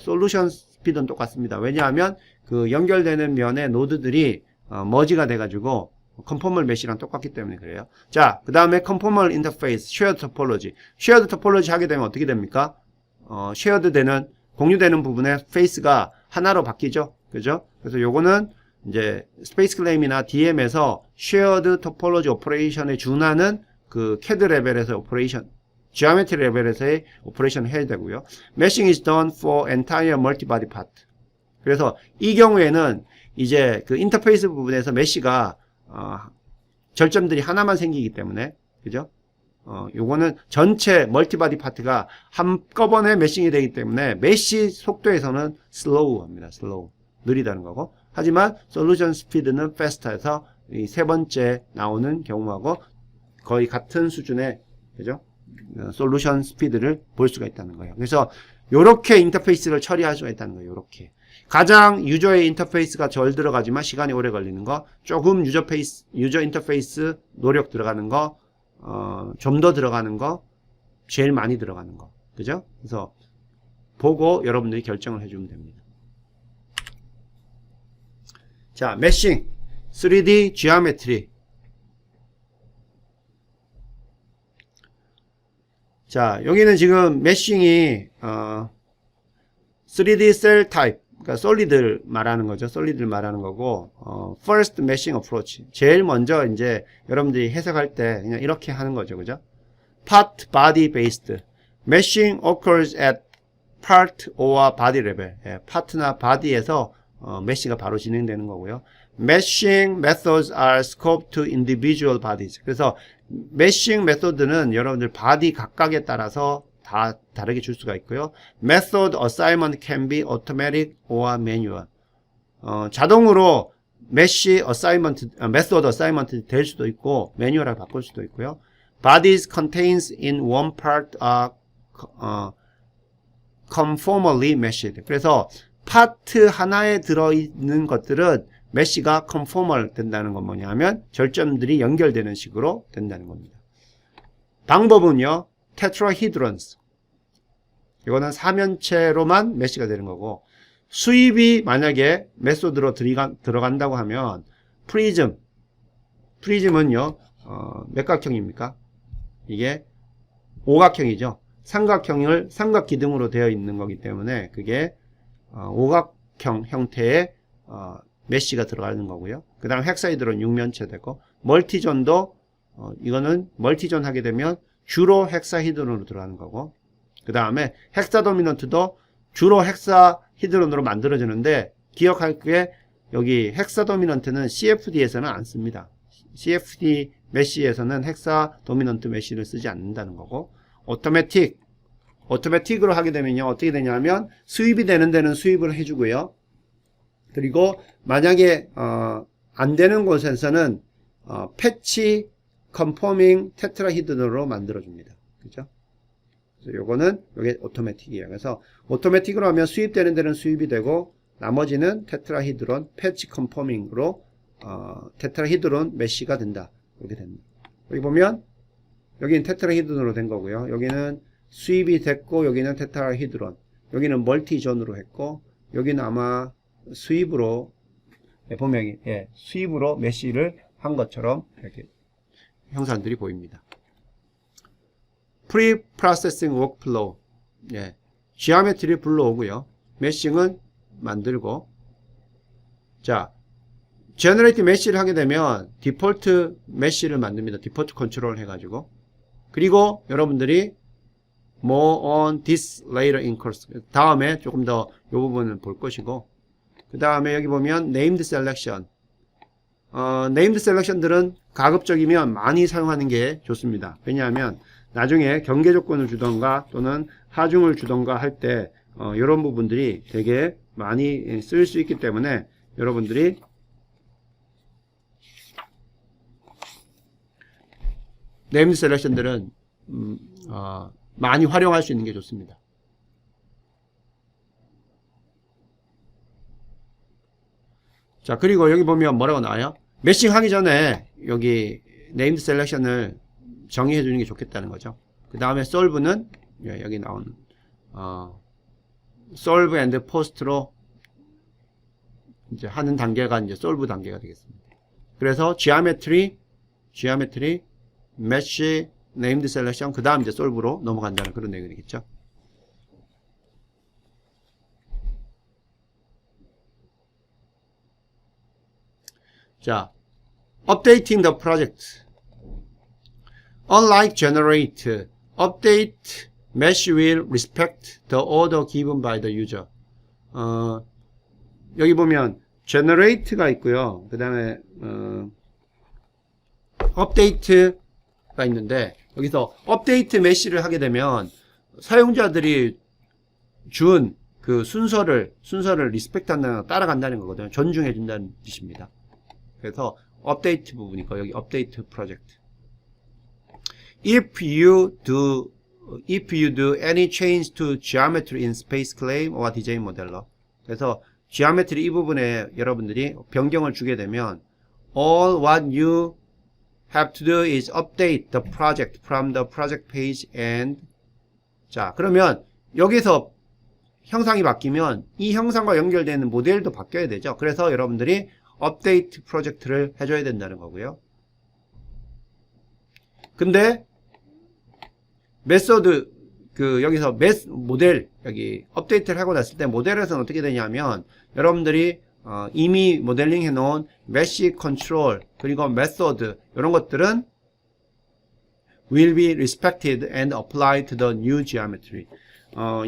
solution speed는 똑같습니다. 왜냐하면 그 연결되는 면의 노드들이 머지가 돼가지고 conformal mesh랑 똑같기 때문에 그래요. 자, 그 다음에 conformal interface, shared topology. shared topology 하게 되면 어떻게 됩니까? shared 되는 공유되는 부분의 페이스가 하나로 바뀌죠. 그죠? 그래서 요거는 이제 스페이스 클레임이나 DM에서 shared topology operation에 준하는 그 CAD 레벨에서 오퍼레이션, geometry 레벨에서의 오퍼레이션을 해야 되고요. Meshing is done for entire multibody part. 그래서 이 경우에는 이제 그 인터페이스 부분에서 메쉬가 절점들이 하나만 생기기 때문에, 그죠? 요거는 전체 멀티바디 파트가 한꺼번에 메싱이 되기 때문에 메시 속도에서는 슬로우 합니다. 슬로우. 느리다는 거고. 하지만 솔루션 스피드는 패스트해서 이 세 번째 나오는 경우하고 거의 같은 수준의, 그죠? 솔루션 스피드를 볼 수가 있다는 거예요. 그래서 요렇게 인터페이스를 처리할 수가 있다는 거예요. 요렇게. 가장 유저의 인터페이스가 덜 들어가지만 시간이 오래 걸리는 거, 조금 유저 인터페이스 노력 들어가는 거, 좀 더 들어가는 거, 제일 많이 들어가는 거. 그죠? 그래서 보고 여러분들이 결정을 해주면 됩니다. 자, 메싱, 3D 지오메트리. 자, 여기는 지금 메싱이 3D 셀 타입, 그러니까 솔리드를 말하는 거죠. 솔리드를 말하는 거고, first meshing approach. 제일 먼저 이제 여러분들이 해석할 때 그냥 이렇게 하는 거죠. 그죠? part body based. meshing occurs at part or body level. 예, 파트나 body에서 메쉬가 바로 진행되는 거고요. meshing methods are scoped to individual bodies. 그래서 meshing 메소드는 여러분들 바디 각각에 따라서 다 다르게 줄 수가 있고요. Method assignment can be automatic or manual. 자동으로 메쉬 어사이먼트, 메소드 어사이먼트 될 수도 있고 매뉴얼하게 바꿀 수도 있고요. Bodies contains in one part are conformally meshed. 그래서 파트 하나에 들어있는 것들은 메쉬가 conformal 된다는 건 뭐냐면 절점들이 연결되는 식으로 된다는 겁니다. 방법은요. 테트라히드론스. 이거는 사면체로만 메쉬가 되는 거고, 수입이 만약에 메소드로 들어간다고 하면 프리즘은요 몇각형입니까? 이게 오각형이죠. 삼각형을 삼각 기둥으로 되어 있는 거기 때문에 그게 오각형 형태의 메쉬가 들어가는 거고요. 그 다음 헥사이드론 6면체 되고, 멀티존도 이거는 멀티존 하게 되면 주로 헥사히드론으로 들어가는 거고, 그 다음에 헥사도미넌트도 주로 헥사히드론으로 만들어지는데, 기억할 게 여기 헥사도미넌트는 CFD에서는 안 씁니다. CFD 메쉬에서는 헥사도미넌트 메쉬를 쓰지 않는다는 거고, 오토매틱으로 하게 되면요 어떻게 되냐면 수입이 되는 데는 수입을 해주고요. 그리고 만약에 안 되는 곳에서는 패치 컨포밍 테트라히드론으로 만들어줍니다. 그죠? 그래서 요거는 요게 오토매틱이에요. 그래서 오토매틱으로 하면 수입되는 데는 수입이 되고 나머지는 테트라히드론 패치 컨포밍으로 테트라히드론 메쉬가 된다. 이렇게 됩니다. 여기 보면 여기는 테트라히드론으로 된 거고요. 여기는 수입이 됐고, 여기는 테트라히드론, 여기는 멀티존으로 했고, 여기는 아마 수입으로, 보면, 수입으로 메쉬를 한 것처럼 이렇게 형상들이 보입니다. 프리프로세싱 워크플로우, 지오메트리 불러오고요. 메싱은 만들고, 자, 제너레이트 메쉬를 하게 되면 디폴트 메쉬를 만듭니다. 디폴트 컨트롤 해가지고. 그리고 여러분들이 more on this later in course. 다음에 조금 더 이 부분을 볼 것이고, 그 다음에 여기 보면 named selection. named selection들은 가급적이면 많이 사용하는 게 좋습니다. 왜냐하면 나중에 경계 조건을 주던가 또는 하중을 주던가 할 때 이런 부분들이 되게 많이 쓸 수 있기 때문에 여러분들이 네임드 셀렉션들은 많이 활용할 수 있는 게 좋습니다. 자, 그리고 여기 보면 뭐라고 나와요? 매싱 하기 전에 여기 네임드 셀렉션을 정의해 주는 게 좋겠다는 거죠. 그 다음에 solve는 여기 나오는 solve and post로 이제 하는 단계가 이제 solve 단계가 되겠습니다. 그래서 geometry, mesh, named selection, 그 다음 이제 solve로 넘어간다는 그런 내용이 되겠죠. 자, updating the project. Unlike generate, update mesh will respect the order given by the user. 여기 보면 generate가 있고요. 그 다음에 update가 있는데 여기서 update mesh를 하게 되면 사용자들이 준 그 순서를 리스펙트 한다는 따라간다는 거거든요. 존중해 준다는 뜻입니다. 그래서 update 부분이고 여기 update project. If you do any change to geometry in space claim or design modeler. 그래서 geometry 이 부분에 여러분들이 변경을 주게 되면 all what you have to do is update the project from the project page and 자, 그러면 여기서 형상이 바뀌면 이 형상과 연결되는 모델도 바뀌어야 되죠. 그래서 여러분들이 업데이트 프로젝트를 해줘야 된다는 거고요. 근데 메소드 여기서 모델 여기 업데이트를 하고 났을 때 모델에서는 어떻게 되냐면 여러분들이 이미 모델링 해놓은 메쉬 컨트롤 그리고 메소드 이런 것들은 will be respected and applied to the new geometry.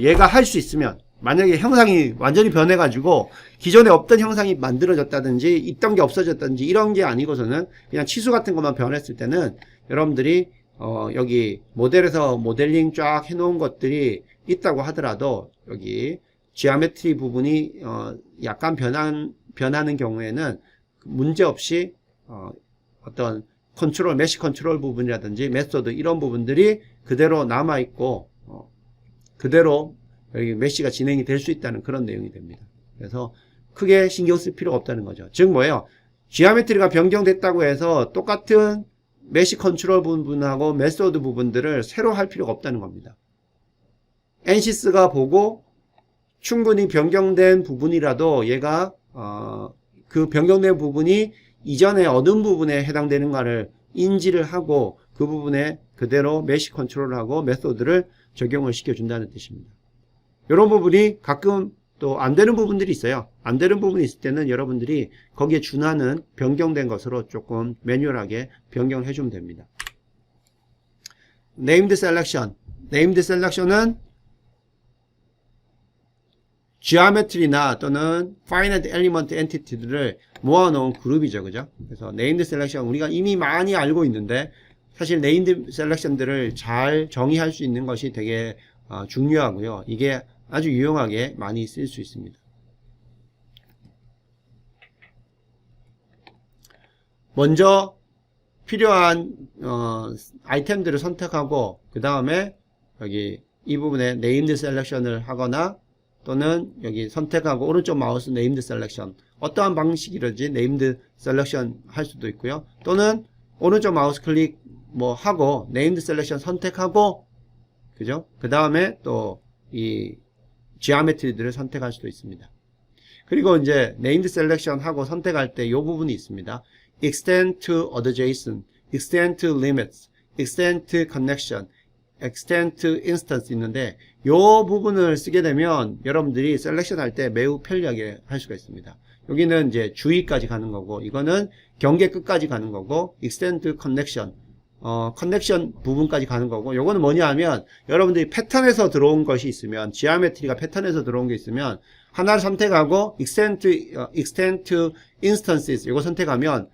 얘가 할 수 있으면 만약에 형상이 완전히 변해가지고 기존에 없던 형상이 만들어졌다든지 있던 게 없어졌다든지 이런 게 아니고서는 그냥 치수 같은 것만 변했을 때는 여러분들이 여기 모델에서 모델링 쫙 해놓은 것들이 있다고 하더라도 여기 지오메트리 부분이 약간 변하는 경우에는 문제없이 어떤 컨트롤, 메쉬 컨트롤 부분이라든지 메소드 이런 부분들이 그대로 남아있고 그대로 여기 메쉬가 진행이 될 수 있다는 그런 내용이 됩니다. 그래서 크게 신경 쓸 필요가 없다는 거죠. 즉 뭐예요? 지오메트리가 변경됐다고 해서 똑같은 메쉬 컨트롤 부분하고 메소드 부분들을 새로 할 필요가 없다는 겁니다. ANSYS가 보고 충분히 변경된 부분이라도 얘가 그 변경된 부분이 이전에 얻은 부분에 해당되는가를 인지를 하고 그 부분에 그대로 메쉬 컨트롤을 하고 메소드를 적용을 시켜준다는 뜻입니다. 이런 부분이 가끔 또 안 되는 부분들이 있어요. 안 되는 부분이 있을 때는 여러분들이 거기에 준하는 변경된 것으로 조금 매뉴얼하게 변경을 해주면 됩니다. Named Selection. Named Selection은 geometry나 또는 finite element entity들을 모아놓은 그룹이죠. 그죠? 그래서 Named Selection 우리가 이미 많이 알고 있는데 사실 Named Selection들을 잘 정의할 수 있는 것이 되게 중요하고요. 이게 아주 유용하게 많이 쓸 수 있습니다. 먼저 필요한 아이템들을 선택하고 그 다음에 여기 이 부분에 네임드 셀렉션을 하거나 또는 여기 선택하고 오른쪽 마우스 네임드 셀렉션 어떠한 방식이든지 네임드 셀렉션 할 수도 있고요. 또는 오른쪽 마우스 클릭 뭐 하고 네임드 셀렉션 선택하고 그죠? 그 다음에 또 이 geometry들을 선택할 수도 있습니다. 그리고 이제 named selection 하고 선택할 때 이 부분이 있습니다. extend to adjacent, extend to limits, extend to connection, extend to instance 있는데 이 부분을 쓰게 되면 여러분들이 셀렉션 할 때 매우 편리하게 할 수가 있습니다. 여기는 이제 주위까지 가는 거고 이거는 경계 끝까지 가는 거고 extend to connection, 커넥션 부분까지 가는 거고 요거는 뭐냐 하면 여러분들이 패턴에서 들어온 것이 있으면 지오메트리가 패턴에서 들어온 게 있으면 하나를 선택하고 extend to instances 요거 선택하면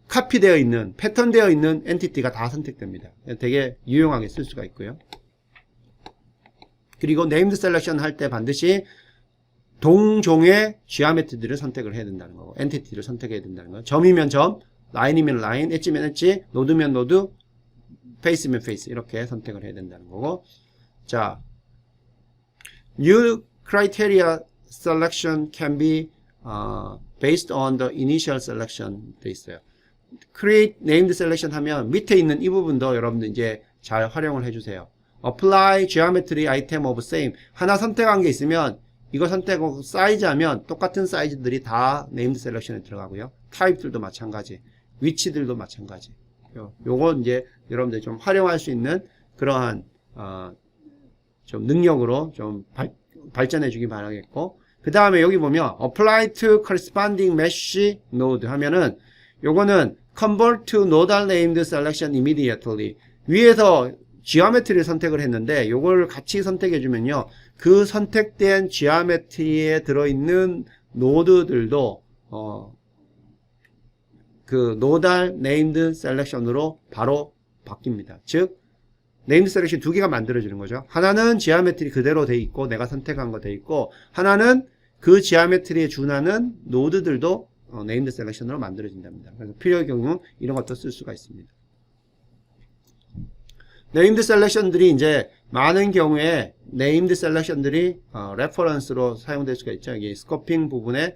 카피되어 있는 패턴되어 있는 엔티티가 다 선택됩니다. 되게 유용하게 쓸 수가 있고요. 그리고 named selection 할 때 반드시 동종의 지오메트리들을 선택을 해야 된다는 거고 엔티티를 선택해야 된다는 거예요. 점이면 점, 라인이면 라인, 엣지면 엣지, 노드면 노드, 페이스면 페이스 이렇게 선택을 해야 된다는 거고 자, new criteria selection can be based on the initial selection 돼 있어요. create named selection 하면 밑에 있는 이 부분도 여러분들 이제 잘 활용을 해주세요. apply geometry item of same 하나 선택한 게 있으면 이거 선택하고 사이즈 하면 똑같은 사이즈들이 다 named selection에 들어가고요. 타입들도 마찬가지, 위치들도 마찬가지. 요거 이제 여러분들 좀 활용할 수 있는 그러한 좀 능력으로 좀 발전해 주기 바라겠고 그 다음에 여기 보면 apply to corresponding mesh node 하면은 요거는 convert to nodal named selection immediately 위에서 지오메트리를 선택을 했는데 요걸 같이 선택해 주면요 그 선택된 지오메트리에 들어있는 노드들도 그 nodal named selection으로 바로 바뀝니다. 즉 named selection 두 개가 만들어지는 거죠. 하나는 지오메트리 그대로 돼 있고 내가 선택한 거 돼 있고 하나는 그 지오메트리에 준하는 노드들도 named selection으로 만들어진답니다. 그래서 필요의 경우 이런 것도 쓸 수가 있습니다. named selection들이 이제 많은 경우에 named selection들이 reference로 사용될 수가 있죠. 여기 스코핑 부분에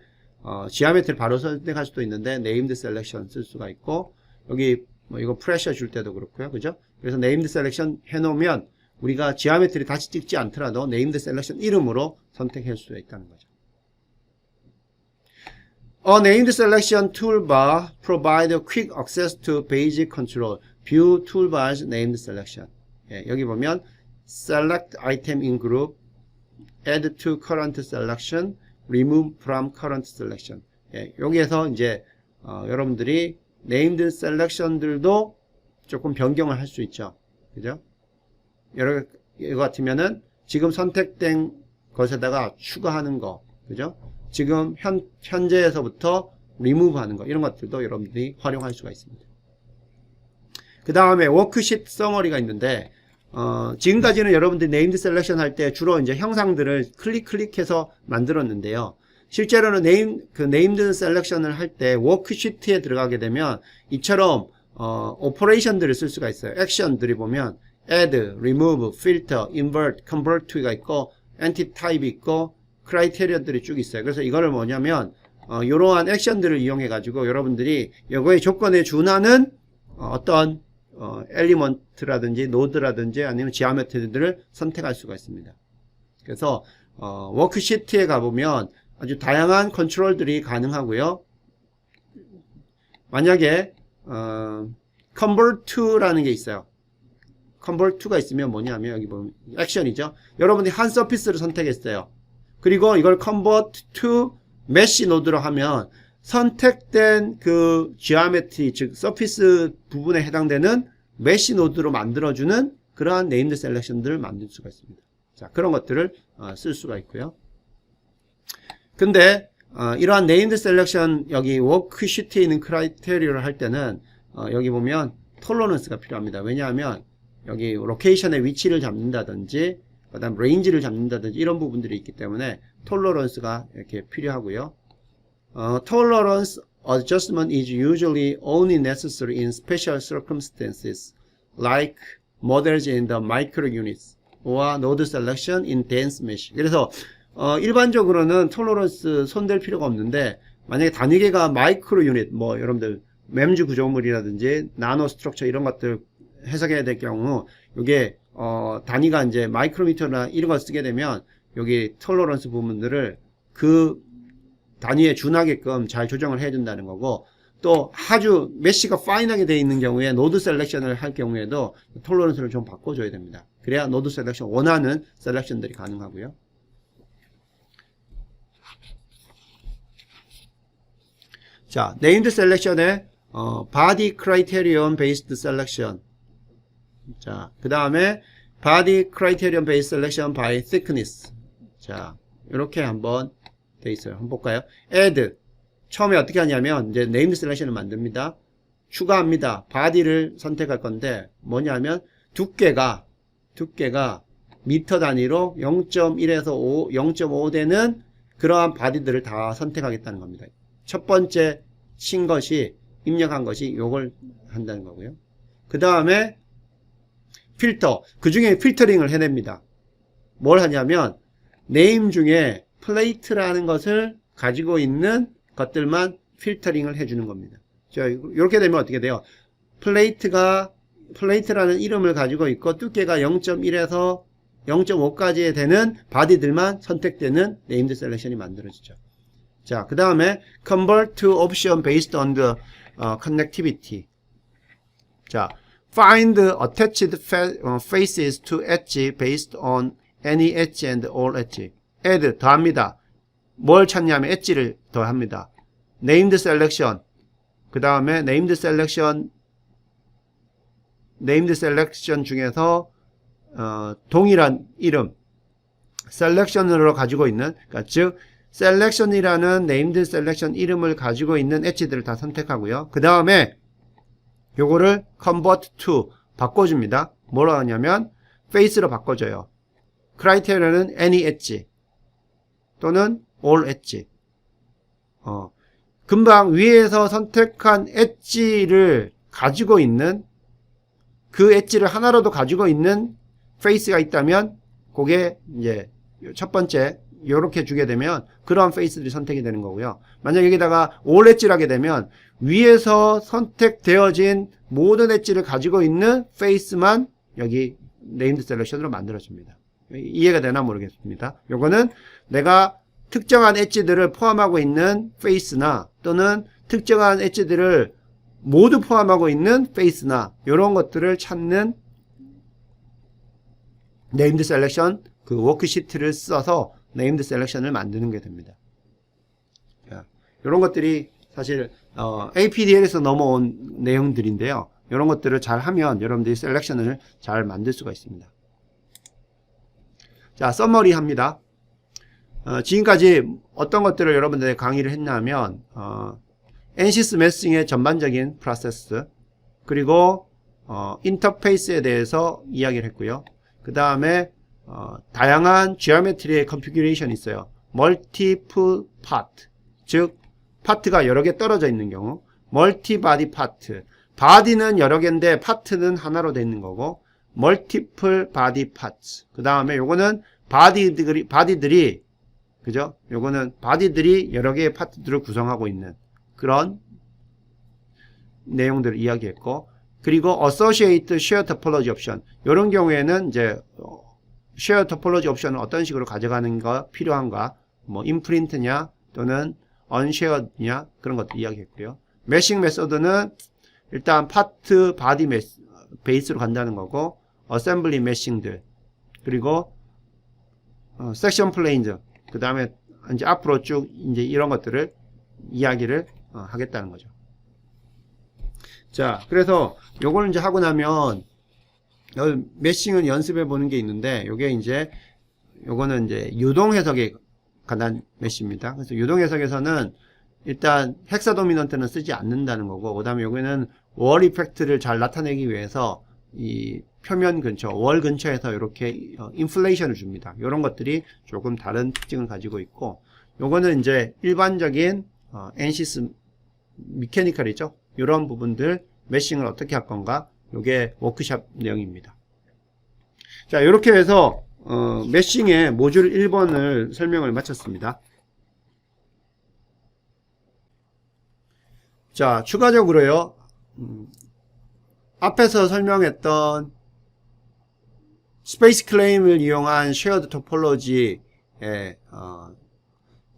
지오메트리 바로 선택할 수도 있는데 named selection 쓸 수가 있고 여기 뭐 이거 프레셔 줄 때도 그렇고요. 그죠? 그래서 named selection 해 놓으면 우리가 지오메트리 다시 찍지 않더라도 named selection 이름으로 선택할 수가 있다는 거죠. A named selection toolbar provide quick access to basic control. View toolbars named selection. 예, 여기 보면 select item in group, add to current selection, remove from current selection. 예, 여기에서 이제 여러분들이 named selection들도 조금 변경을 할 수 있죠. 그죠? 이거 같으면은 지금 선택된 것에다가 추가하는 거. 그죠? 지금 현재에서부터 remove 하는 거. 이런 것들도 여러분들이 활용할 수가 있습니다. 그 다음에 워크시트 서머리가 있는데 지금까지는 여러분들이 named selection 할 때 주로 이제 형상들을 클릭해서 만들었는데요. 실제로는 named selection을 할 때 워크시트에 들어가게 되면 이처럼 오퍼레이션들을 쓸 수가 있어요. 액션들이 보면 add, remove, filter, invert, convert to가 있고 entity type이 있고 크라이테리아들이 쭉 있어요. 그래서 이거를 뭐냐면 이러한 액션들을 이용해 가지고 여러분들이 이거의 조건에 준하는 어떤 엘리먼트라든지 노드라든지 아니면 지오메트리들을 선택할 수가 있습니다. 그래서 워크시트에 가보면 아주 다양한 컨트롤들이 가능하고요. 만약에 convert to라는 게 있어요. convert to가 있으면 뭐냐면 여기 보면 액션이죠. 여러분이 한 서피스를 선택했어요. 그리고 이걸 convert to mesh 노드로 하면 선택된 그 지오메트리 즉 서피스 부분에 해당되는 메시 노드로 만들어주는 그러한 네임드 셀렉션들을 만들 수가 있습니다. 자, 그런 것들을 쓸 수가 있고요. 근데 이러한 네임드 셀렉션 여기 워크시트에 있는 크라이테리어를 할 때는 여기 보면 톨러런스가 필요합니다. 왜냐하면 여기 로케이션의 위치를 잡는다든지 그 다음 레인지를 잡는다든지 이런 부분들이 있기 때문에 톨러런스가 이렇게 필요하고요. Tolerance adjustment is usually only necessary in special circumstances, like models in the microunits or node selection in dense mesh. 그래서 일반적으로는 톨러런스 손댈 필요가 없는데 만약에 단위계가 마이크로 유닛, 뭐 여러분들 맴주 구조물이라든지 나노 스트럭처 이런 것들 해석해야 될 경우 이게 단위가 이제 마이크로미터나 이런 걸 쓰게 되면 여기 톨러런스 부분들을 그 단위에 준하게끔 잘 조정을 해야 된다는 거고, 또 아주 메쉬가 파인하게 되어 있는 경우에 노드 셀렉션을 할 경우에도 톨러런스를 좀 바꿔줘야 됩니다. 그래야 노드 셀렉션, 원하는 셀렉션들이 가능하고요. 자, 네임드 셀렉션에 body criterion based selection. 자, 그 다음에 body criterion based selection by thickness. 자, 이렇게 한번 돼 있어요. 한번 볼까요? add. 처음에 어떻게 하냐면 이제 네임드 셀렉션을 만듭니다. 추가합니다. body를 선택할 건데 뭐냐면 두께가 미터 단위로 0.1에서 5, 0.5 되는 그러한 바디들을 다 선택하겠다는 겁니다. 첫 번째 친 것이, 입력한 것이 요걸 한다는 거고요. 그 다음에 필터, 그 중에 필터링을 해냅니다. 뭘 하냐면 네임 중에 플레이트라는 것을 가지고 있는 것들만 필터링을 해주는 겁니다. 자, 이렇게 되면 어떻게 돼요? 플레이트라는 이름을 가지고 있고 두께가 0.1에서 0.5까지 되는 바디들만 선택되는 네임드 셀렉션이 만들어지죠. 자, 그 다음에 convert to option based on the connectivity. 자, find attached faces to edge based on any edge and all edge. add 더합니다. 뭘 찾냐면 엣지를 더합니다. named selection. 그 다음에 named selection 중에서 동일한 이름 selection으로 가지고 있는, 그러니까 즉 selection이라는 named selection 이름을 가지고 있는 엣지들을 다 선택하고요. 그 다음에 요거를 convert to 바꿔줍니다. 뭐라 하냐면 face로 바꿔줘요. criteria는 any edge 또는 all edge. 금방 위에서 선택한 엣지를 가지고 있는, 그 엣지를 하나라도 가지고 있는 페이스가 있다면 그게 이제 첫 번째 요렇게 주게 되면 그러한 페이스들이 선택이 되는 거고요. 만약 여기다가 all 엣지를 하게 되면 위에서 선택되어진 모든 엣지를 가지고 있는 페이스만 여기 네임드 셀렉션으로 만들어집니다. 이해가 되나 모르겠습니다. 요거는 내가 특정한 엣지들을 포함하고 있는 페이스나 또는 특정한 엣지들을 모두 포함하고 있는 페이스나 이런 것들을 찾는 네임드 셀렉션 그 워크시트를 써서 네임드 셀렉션을 만드는 게 됩니다. 이런 것들이 사실 APDL에서 넘어온 내용들인데요. 이런 것들을 잘 하면 여러분들이 셀렉션을 잘 만들 수가 있습니다. 자, 서머리 합니다. 지금까지 어떤 것들을 여러분들에게 강의를 했냐면 NCS 매싱의 전반적인 프로세스, 그리고 인터페이스에 대해서 이야기를 했고요. 그 다음에 다양한 지오메트리의 컨피규레이션이 있어요. 멀티플 파트, 즉 파트가 여러 개 떨어져 있는 경우, 멀티 바디 파트, 바디는 여러 개인데 파트는 하나로 되어 있는 거고, 멀티플 바디 파트. 그 다음에 요거는 바디들이 그죠? 요거는 바디들이 여러 개의 파트들을 구성하고 있는 그런 내용들을 이야기했고, 그리고 associate share topology option. 이런 경우에는 이제 share topology option을 어떤 식으로 가져가는 거 필요한가, 뭐 임프린트냐 또는 unshared냐 그런 것도 이야기했고요. 매싱 메소드는 일단 파트 바디 베이스로 간다는 거고, 어셈블리 매싱들, 그리고 섹션 플레인즈, 그 다음에 이제 앞으로 쭉 이제 이런 것들을 이야기를 하겠다는 거죠. 자, 그래서 요걸 이제 하고 나면 매싱은 연습해 보는 게 있는데, 요게 이제 요거는 이제 유동 해석에 관한 매시입니다. 그래서 유동 해석에서는 일단 헥사 도미넌트는 쓰지 않는다는 거고, 그 다음에 여기는 월 이펙트를 잘 나타내기 위해서 이 표면 근처, 월 근처에서 이렇게 인플레이션을 줍니다. 이런 것들이 조금 다른 특징을 가지고 있고, 요거는 이제 일반적인 NCS 미케니컬이죠. 이런 부분들 매싱을 어떻게 할 건가, 요게 워크샵 내용입니다. 자, 이렇게 해서 매싱의 모듈 1번을 설명을 마쳤습니다. 자, 추가적으로요, 앞에서 설명했던 스페이스 클레임을 이용한 쉐어드 토폴로지의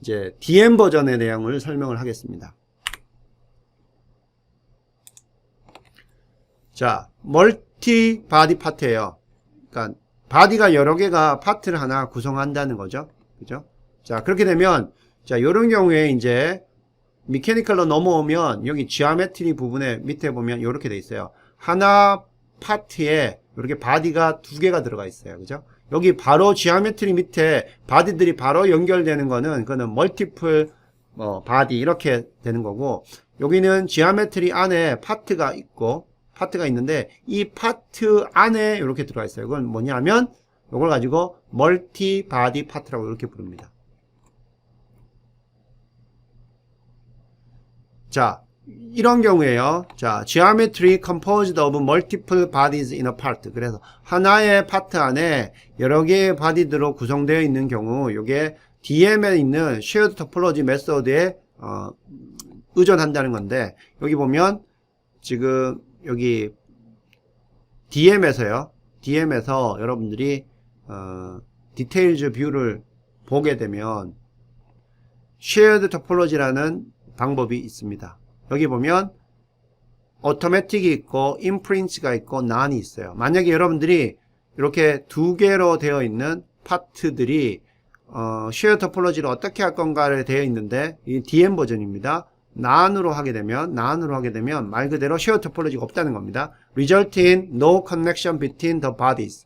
이제 DM 버전의 내용을 설명을 하겠습니다. 자, 멀티 바디 파트예요. 그러니까 바디가 여러 개가 파트를 하나 구성한다는 거죠. 그죠? 자, 그렇게 되면 자, 이런 경우에 이제 미케니컬로 넘어오면 여기 지오메트리 부분에 밑에 보면 이렇게 돼 있어요. 하나 파트에 이렇게 바디가 두 개가 들어가 있어요. 그죠? 여기 바로 지오메트리 밑에 바디들이 바로 연결되는 거는 그거는 멀티플 바디 이렇게 되는 거고, 여기는 지오메트리 안에 파트가 있는데 이 파트 안에 이렇게 들어가 있어요. 이건 뭐냐면 이걸 가지고 멀티 바디 파트라고 이렇게 부릅니다. 자, 이런 경우에요. 자, geometry composed of multiple bodies in a part. 그래서 하나의 파트 안에 여러 개의 바디들로 구성되어 있는 경우, 이게 DM에 있는 shared topology method에 의존한다는 건데, 여기 보면 지금 여기 DM에서 여러분들이 디테일즈 뷰를 보게 되면 shared topology라는 방법이 있습니다. 여기 보면 오토매틱이 있고 인프린트가 있고 난이 있어요. 만약에 여러분들이 이렇게 두 개로 되어 있는 파트들이 쉐어 토폴로지를 어떻게 할 건가를 되어 있는데, 이 DM 버전입니다. 난으로 하게 되면 말 그대로 쉐어 토폴로지가 없다는 겁니다. Result in no connection between the bodies.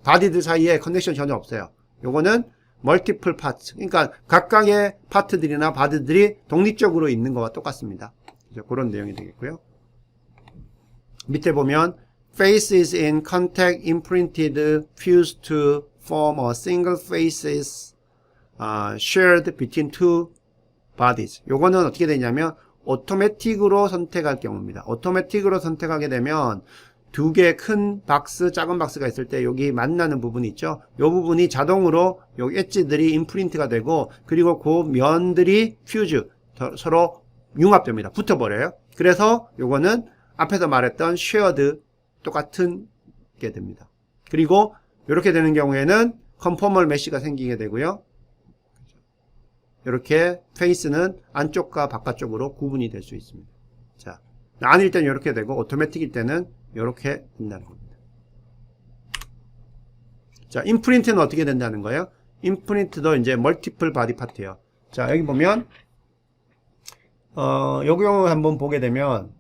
바디들 사이에 커넥션 전혀 없어요. 요거는 멀티플 파트, 그러니까 각각의 파트들이나 바디들이 독립적으로 있는 거와 똑같습니다. 그런 내용이 되겠고요. 밑에 보면 face is in contact imprinted fused to form a single faces shared between two bodies. 요거는 어떻게 되냐면 오토매틱으로 선택할 경우입니다. 오토매틱으로 선택하게 되면 두 개의 큰 박스, 작은 박스가 있을 때 여기 만나는 부분이 있죠. 이 부분이 자동으로 여기 엣지들이 임프린트가 되고, 그리고 그 면들이 퓨즈, 서로 융합됩니다. 붙어버려요. 그래서 요거는 앞에서 말했던 쉐어드 똑같은 게 됩니다. 그리고 이렇게 되는 경우에는 컨포멀 메쉬가 생기게 되고요. 이렇게 페이스는 안쪽과 바깥쪽으로 구분이 될 수 있습니다. 자, 아닐 때는 이렇게 되고 오토매틱일 때는 이렇게 된다는 겁니다. 자, 임프린트는 어떻게 된다는 거예요? 임프린트도 이제 멀티플 바디 파트예요. 자, 여기 보면 요 경우 한번 보게 되면,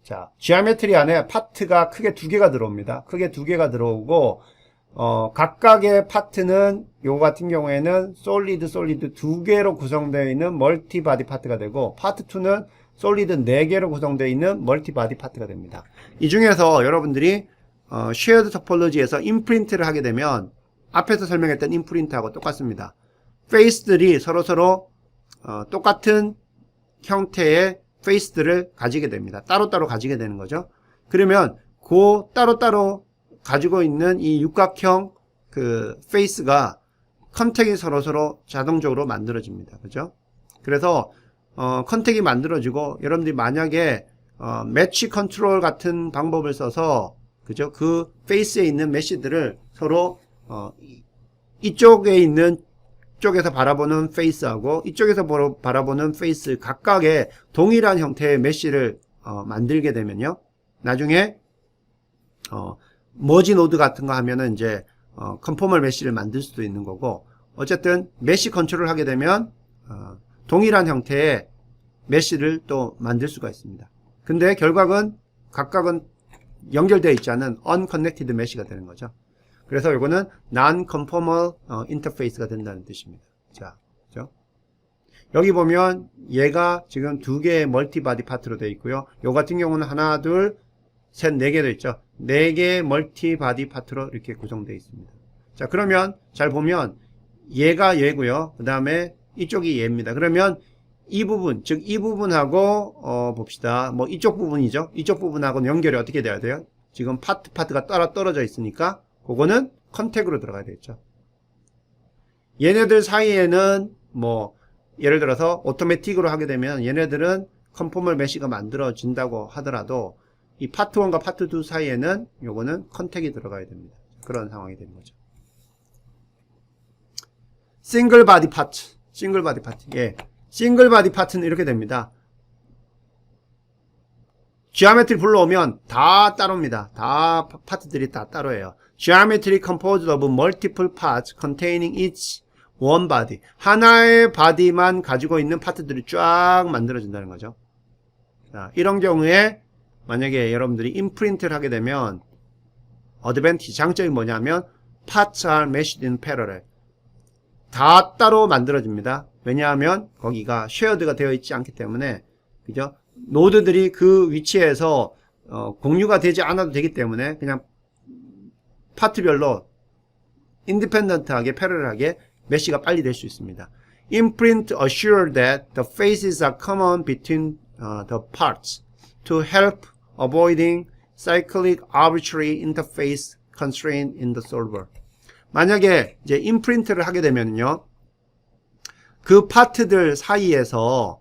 자, 지오메트리 안에 파트가 크게 두 개가 들어옵니다. 크게 두 개가 들어오고, 각각의 파트는 요 같은 경우에는 솔리드 두 개로 구성되어 있는 멀티 바디 파트가 되고, 파트 2는 솔리드 4개로 구성되어 있는 멀티 바디 파트가 됩니다. 이 중에서 여러분들이 쉐어드 토폴로지에서 임프린트를 하게 되면 앞에서 설명했던 임프린트하고 똑같습니다. 페이스들이 서로 똑같은 형태의 페이스들을 가지게 됩니다. 따로따로 가지게 되는 거죠. 그러면 그 따로따로 가지고 있는 이 육각형 그 페이스가 컨택이 서로 자동적으로 만들어집니다. 그죠? 그래서 컨택이 만들어지고, 여러분들이 만약에 매치 컨트롤 같은 방법을 써서, 그죠? 그 페이스에 있는 메쉬들을 서로 이쪽에 있는 쪽에서 바라보는 페이스하고 이쪽에서 바라보는 페이스 각각의 동일한 형태의 메쉬를 만들게 되면요, 나중에 머지 노드 같은 거 하면은 이제 컨포멀 메쉬를 만들 수도 있는 거고, 어쨌든 메쉬 컨트롤을 하게 되면 동일한 형태의 메쉬를 또 만들 수가 있습니다. 근데 결과는 각각은 연결되어 있지 않은 unconnected 메쉬가 되는 거죠. 그래서 이거는 non-conformal interface가 된다는 뜻입니다. 자, 그죠? 여기 보면 얘가 지금 두 개의 멀티바디 파트로 되어 있고요. 요 같은 경우는 하나, 둘, 셋, 네 개 되어 있죠. 네 개의 멀티바디 파트로 이렇게 구성되어 있습니다. 자, 그러면 잘 보면 얘가 얘고요. 그 다음에 이쪽이 얘입니다. 그러면 이 부분, 즉 이 부분하고 봅시다. 뭐 이쪽 부분이죠. 이쪽 부분하고는 연결이 어떻게 돼야 돼요? 지금 파트가 따라 떨어져 있으니까 그거는 컨택으로 들어가야 되겠죠. 얘네들 사이에는 뭐 예를 들어서 오토매틱으로 하게 되면 얘네들은 컨포멀 메쉬가 만들어진다고 하더라도 이 파트 1과 파트 2 사이에는 요거는 컨택이 들어가야 됩니다. 그런 상황이 되는 거죠. 싱글 바디 파트. 예. 싱글 바디 파트는 이렇게 됩니다. 지오메트리 불러오면 다 따로입니다. 다 파트들이 다 따로예요. Geometry composed of multiple parts containing each one body. 하나의 바디만 가지고 있는 파트들이 쫙 만들어진다는 거죠. 자, 이런 경우에 만약에 여러분들이 임프린트를 하게 되면 어드밴티지, 장점이 뭐냐면 parts are meshed in parallel. 다 따로 만들어집니다. 왜냐하면 거기가 쉐어드가 되어 있지 않기 때문에, 그죠? 노드들이 그 위치에서 공유가 되지 않아도 되기 때문에 그냥 파트별로 인디펜던트하게 패러럴하게 메시가 빨리 될 수 있습니다. Imprint assure that the faces are common between the parts to help avoiding cyclic arbitrary interface constraint in the solver. 만약에 이제 임프린트를 하게 되면요, 그 파트들 사이에서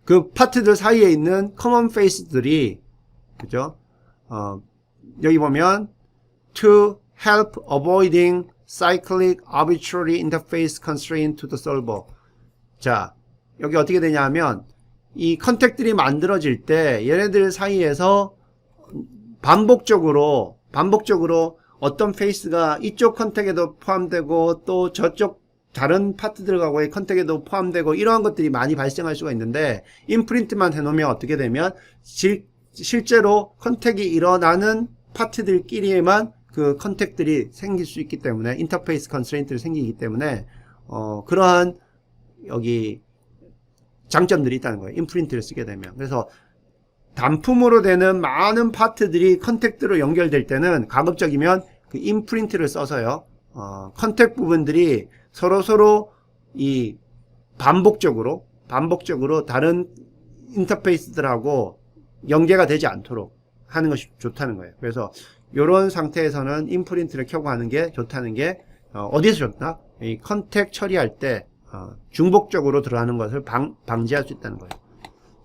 그 파트들 사이에 있는 커먼 페이스들이, 그죠? 여기 보면 to help avoiding cyclic arbitrary interface constraint to the solver. 자, 여기 어떻게 되냐면 이 컨택들이 만들어질 때 얘네들 사이에서 반복적으로 어떤 페이스가 이쪽 컨택에도 포함되고 또 저쪽 다른 파트들과의 컨택에도 포함되고 이러한 것들이 많이 발생할 수가 있는데, 임프린트만 해놓으면 어떻게 되면 실제로 컨택이 일어나는 파트들끼리에만 그 컨택들이 생길 수 있기 때문에, 인터페이스 컨스트레인트를 생기기 때문에 그러한 여기 장점들이 있다는 거예요. 임프린트를 쓰게 되면. 그래서 단품으로 되는 많은 파트들이 컨택트로 연결될 때는 가급적이면 그 임프린트를 써서요, 컨택 부분들이 서로 이 반복적으로 다른 인터페이스들하고 연계가 되지 않도록 하는 것이 좋다는 거예요. 그래서 이런 상태에서는 임프린트를 켜고 하는 게 좋다는 게 어디서 좋나? 이 컨택 처리할 때 중복적으로 들어가는 것을 방지할 수 있다는 거예요.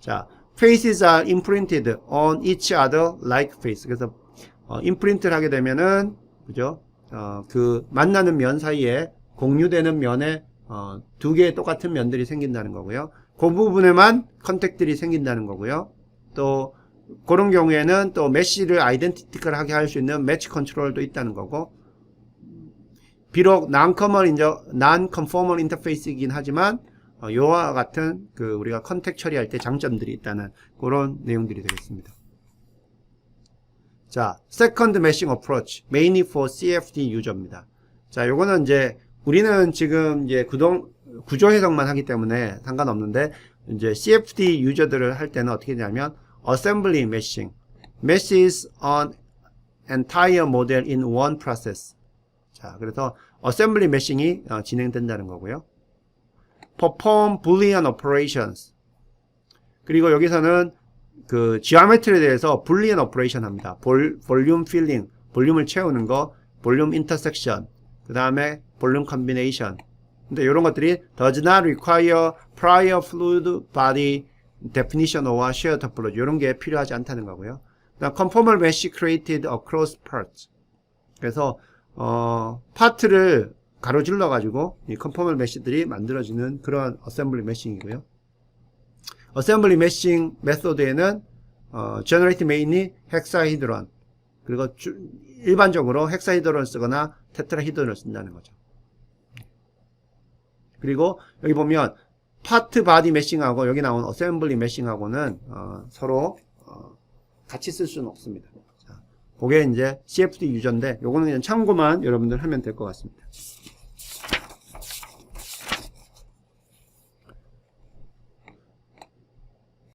자, faces are imprinted on each other like face. 그래서 임프린트를 하게 되면은, 그죠? 그 만나는 면 사이에 공유되는 면에 두 개의 똑같은 면들이 생긴다는 거고요. 그 부분에만 컨택들이 생긴다는 거고요. 또 그런 경우에는 또 메시를 아이덴티티컬하게 할 수 있는 매치 컨트롤도 있다는 거고, 비록 non-conformal 인터페이스이긴 하지만 요와 같은 그 우리가 컨택 처리할 때 장점들이 있다는 그런 내용들이 되겠습니다. 자, second meshing approach, mainly for CFD 유저입니다. 자, 요거는 이제 우리는 지금 이제 구조 해석만 하기 때문에 상관없는데, 이제 CFD 유저들을 할 때는 어떻게 되냐면 assembly meshing, meshes on entire model in one process. 자, 그래서 assembly meshing이 진행된다는 거고요. perform boolean operations. 그리고 여기서는 그 geometry에 대해서 boolean operation 합니다. volume filling, 볼륨을 채우는 거, volume intersection, 그 다음에 volume combination. 근데 이런 것들이 does not require prior fluid body definition or shared topology. 이런 게 필요하지 않다는 거고요. 그다음 conformal mesh created across parts. 그래서 파트를 가로질러 가지고 이 컨포멀 메시들이 만들어지는 그런 어셈블리 메싱이고요. 어셈블리 메싱 메소드에는 generate mainly 헥사히드론, 그리고 일반적으로 헥사히드론을 쓰거나 테트라히드론을 쓴다는 거죠. 그리고 여기 보면 파트 바디 메싱하고 여기 나온 어셈블리 메싱하고는 서로 같이 쓸 수는 없습니다. 그게 이제 CFD 유저인데 요거는 그냥 참고만 여러분들 하면 될 것 같습니다.